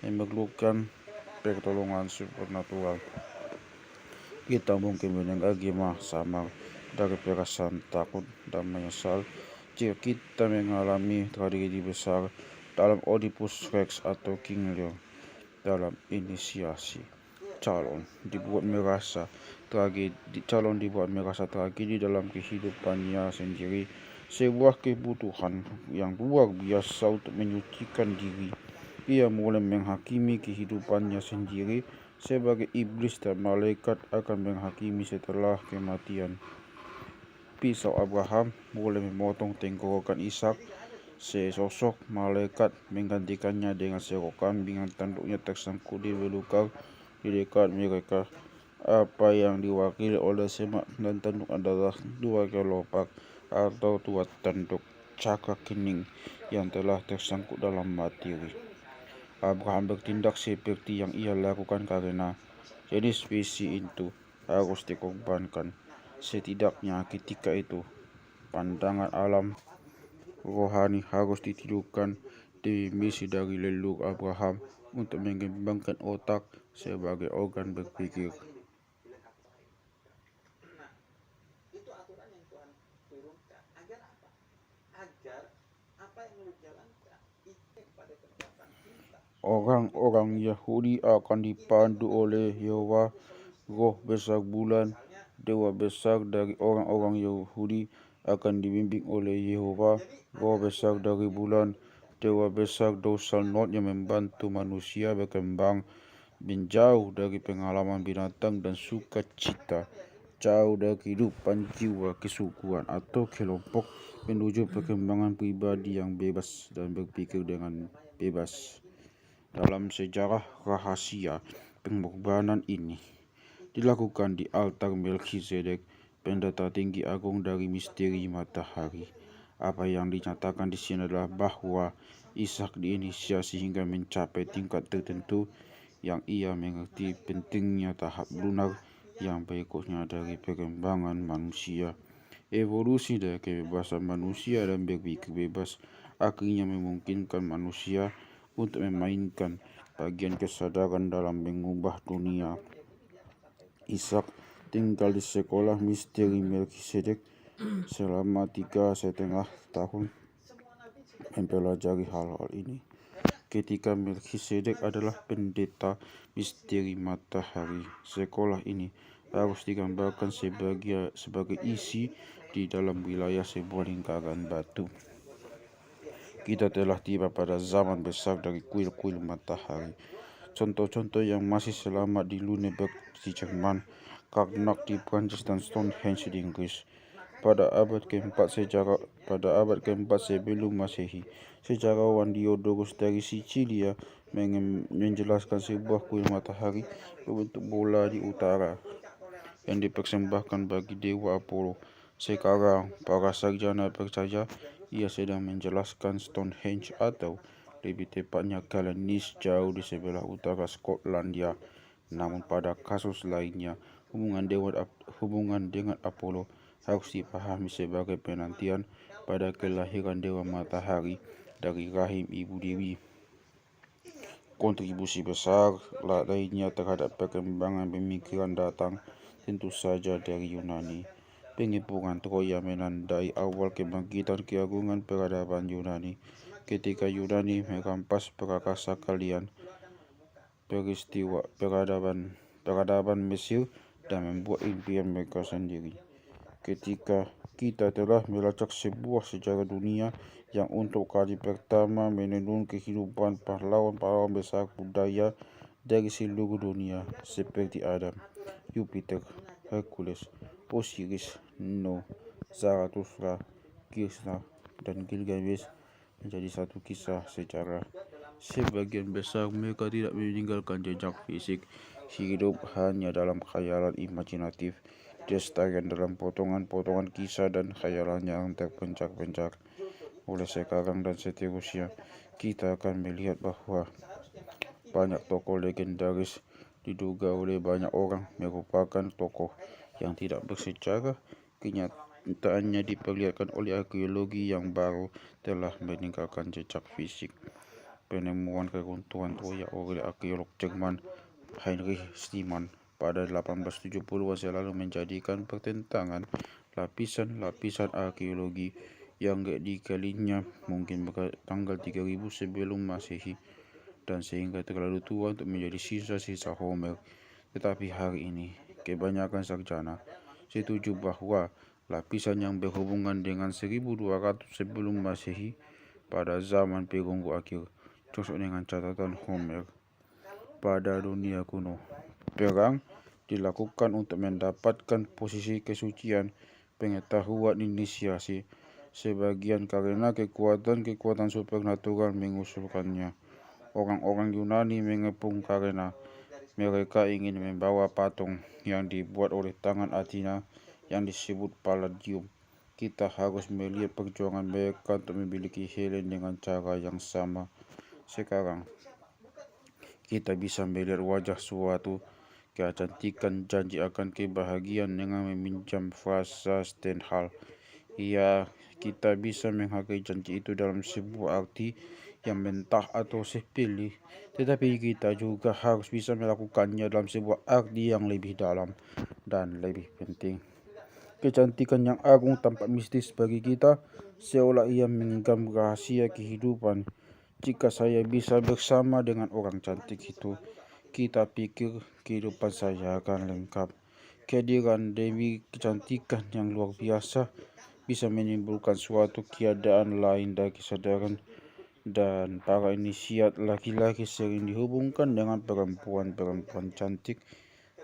memerlukan pertolongan supernatural. Kita mungkin mendengar gema samar dari perasaan takut dan menyesal jika kita mengalami tragedi besar dalam Oedipus Rex atau King Lear. Dalam inisiasi, calon dibuat merasa tragedi dalam kehidupannya sendiri, sebuah kebutuhan yang luar biasa untuk menyucikan diri. Ia mulai menghakimi kehidupannya sendiri sebagai iblis dan malaikat akan menghakimi setelah kematian. Pisau Abraham mulai memotong tenggorokan Ishak. Sesosok malaikat menggantikannya dengan seekor kambing yang tanduknya tersangkut di belukar di dekat mereka. Apa yang diwakili oleh semak dan tanduk adalah dua kelopak atau dua tanduk cakra kening yang telah tersangkut dalam materi. Abraham bertindak seperti yang ia lakukan karena jenis spesies itu harus dikorbankan. Setidaknya ketika itu, pandangan alam rohani harus ditidurkan demi misi dari leluhur Abraham untuk mengembangkan otak sebagai organ berpikir. Orang-orang Yahudi akan dipandu oleh Yehova, roh besar bulan. Dewa besar dari orang-orang Yahudi akan dibimbing oleh Yehova, roh besar dari bulan. Dewa besar dorsal Nod yang membantu manusia berkembang menjauh dari pengalaman binatang dan sukacita, jauh dari kehidupan jiwa kesukuan atau kelompok, menuju perkembangan pribadi yang bebas dan berpikir dengan bebas. Dalam sejarah rahasia pengorbanan ini dilakukan di altar Melkisedek, pendeta tinggi agung dari misteri matahari. Apa yang dinyatakan di sini adalah bahwa Ishak diinisiasi hingga mencapai tingkat tertentu yang ia mengerti pentingnya tahap lunar yang berikutnya dari perkembangan manusia. Evolusi dari kebebasan manusia dan berpikir bebas akhirnya memungkinkan manusia untuk memainkan bagian kesadaran dalam mengubah dunia. Ishak tinggal di sekolah misteri Melkisedek selama 3,5 tahun mempelajari hal-hal ini. Ketika Melkisedek adalah pendeta misteri matahari, sekolah ini harus digambarkan sebagai isi di dalam wilayah sebuah lingkaran batu. Kita telah tiba pada zaman besar dari kuil-kuil matahari. Contoh-contoh yang masih selamat di Lüneburg di Jerman, Karnak di Prancis, dan Stonehenge di Inggris. Pada abad keempat sebelum Masehi, sejarawan Diodorus dari Sicilia menjelaskan sebuah kuil matahari berbentuk bola di utara yang dipersembahkan bagi dewa Apollo. Sekarang, para sarjana percaya ia sedang menjelaskan Stonehenge atau lebih tepatnya Calendish jauh di sebelah utara Skotlandia. Namun pada kasus lainnya, hubungan dengan Apollo harus dipahami sebagai penantian pada kelahiran dewa matahari dari rahim ibu dewi. Kontribusi besar lainnya terhadap perkembangan pemikiran datang tentu saja dari Yunani. Pengepungan Troya menandai awal kebangkitan keagungan peradaban Yunani. Ketika Yunani merampas prakasa kalian, peristiwa peradaban Mesir, dan membuat impian mereka sendiri. Ketika kita telah melacak sebuah sejarah dunia yang untuk kali pertama menenun kehidupan pahlawan-pahlawan besar budaya dari seluruh dunia, seperti Adam, Jupiter, Hercules, Osiris, No, Zarathustra, Krishna, dan Gilgamesh, menjadi satu kisah sejarah. Sebagian besar mereka tidak meninggalkan jejak fisik, hidup hanya dalam khayalan imajinatif, Destarian dalam potongan-potongan kisah dan khayalan yang terpencak-pencak. Oleh sekarang dan seterusnya, kita akan melihat bahwa banyak tokoh legendaris diduga oleh banyak orang merupakan tokoh yang tidak bersejarah. Kenyataannya diperlihatkan oleh arkeologi yang baru telah meninggalkan jejak fisik. Penemuan keruntuhan Troya oleh arkeolog Jerman Heinrich Schliemann pada 1870-an selalu menjadikan pertentangan lapisan-lapisan arkeologi yang dikalinya mungkin pada tanggal 3000 sebelum Masehi dan sehingga terlalu tua untuk menjadi sisa-sisa Homer. Tetapi hari ini, kebanyakan sarjana setuju bahwa lapisan yang berhubungan dengan 1200 sebelum Masehi pada zaman perunggu akhir cocok dengan catatan Homer. Pada dunia kuno, perang dilakukan untuk mendapatkan posisi kesucian pengetahuan inisiasi, sebagian karena kekuatan supernatural mengusulkannya. Orang-orang Yunani mengepung karena mereka ingin membawa patung yang dibuat oleh tangan Athena yang disebut Palladium. Kita harus melihat perjuangan mereka untuk memiliki Helen dengan cara yang sama. Sekarang, kita bisa melihat wajah suatu kecantikan janji akan kebahagiaan dengan meminjam frasa Stendhal. Ya, kita bisa menghargai janji itu dalam sebuah arti yang mentah atau sepele, tetapi kita juga harus bisa melakukannya dalam sebuah arti yang lebih dalam dan lebih penting. Kecantikan yang agung tampak mistis bagi kita, seolah ia menggenggam rahasia kehidupan. Jika saya bisa bersama dengan orang cantik itu, kita pikir kehidupan saya akan lengkap. Kehadiran Dewi kecantikan yang luar biasa bisa menimbulkan suatu keadaan lain dari kesadaran, dan para inisiat laki-laki sering dihubungkan dengan perempuan-perempuan cantik,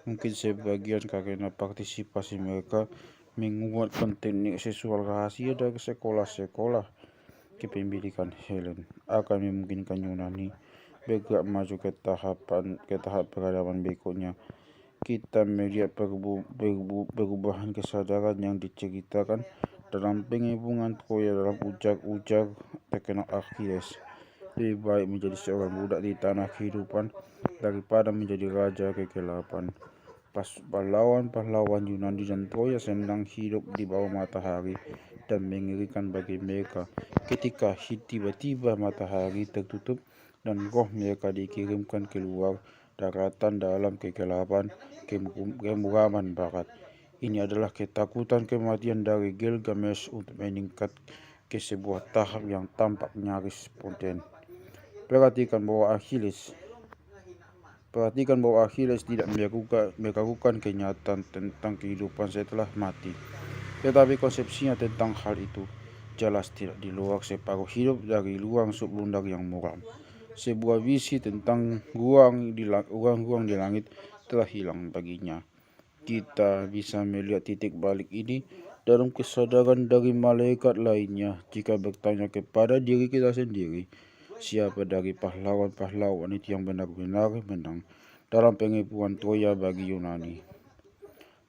mungkin sebagian karena partisipasi mereka menguatkan teknik seksual rahasia dari sekolah-sekolah. Kepemilikan Helen akan memungkinkan Yunani bergerak maju ke tahap peradaban berikutnya. Kita melihat perubahan kesadaran yang diceritakan dalam pengepungan Troya dalam ujar-ujar terkenal Achilles. Lebih baik menjadi seorang budak di tanah kehidupan daripada menjadi raja kegelapan. Pahlawan-pahlawan Yunani dan Troya senang hidup di bawah matahari, dan mengerikan bagi mereka ketika tiba-tiba matahari tertutup dan roh mereka dikirimkan keluar daratan dalam kegelapan kemuraman barat. Ini adalah ketakutan kematian dari Gilgamesh untuk meningkat ke sebuah tahap yang tampak nyaris spontan. Perhatikan bahwa Achilles tidak melakukan kenyataan tentang kehidupan setelah mati, tetapi konsepsinya tentang hal itu jelas tidak di luar separuh hidup dari ruang sublunar yang muram. Sebuah visi tentang ruang di langit telah hilang baginya. Kita bisa melihat titik balik ini dalam kesadaran dari malaikat lainnya jika bertanya kepada diri kita sendiri, siapa dari pahlawan-pahlawan itu yang benar-benar menang dalam pengepungan Troya bagi Yunani.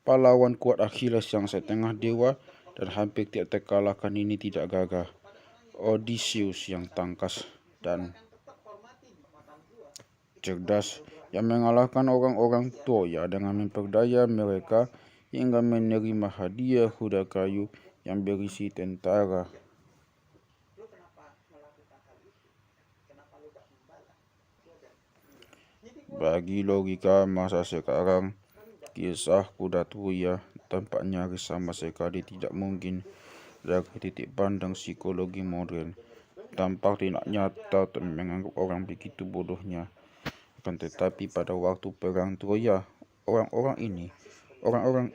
Pahlawan kuat Achilles yang setengah dewa dan hampir tidak terkalahkan ini tidak gagah. Odysseus yang tangkas dan cerdas yang mengalahkan orang-orang Troya dengan memperdaya mereka hingga menerima hadiah kuda kayu yang berisi tentara. Bagi logika masa sekarang, kisah kuda Troya tampak nyaris sama sekali tidak mungkin dari titik pandang psikologi modern. Tampak tidak nyata untuk menganggap orang begitu bodohnya. Akan tetapi pada waktu perang Troya, orang-orang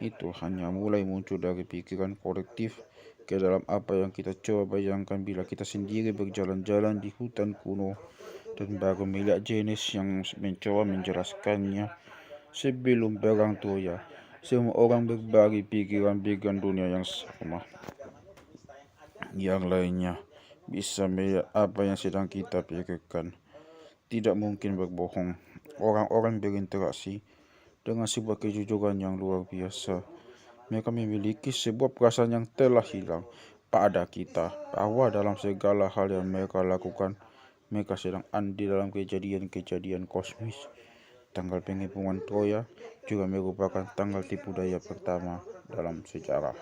itu hanya mulai muncul dari pikiran kolektif ke dalam apa yang kita coba bayangkan bila kita sendiri berjalan-jalan di hutan kuno dan baru melihat Janes yang mencoba menjelaskannya. Sebelum perang Troya, semua orang berbagi pikiran dunia yang sama. Yang lainnya bisa melihat apa yang sedang kita pikirkan. tidak mungkin berbohong. Orang-orang berinteraksi dengan sebuah kejujuran yang luar biasa. Mereka memiliki sebuah perasaan yang telah hilang pada kita, bahwa dalam segala hal yang mereka lakukan, mereka sedang andil dalam kejadian-kejadian kosmis. Tanggal pengepungan Troya juga merupakan tanggal tipu daya pertama dalam sejarah.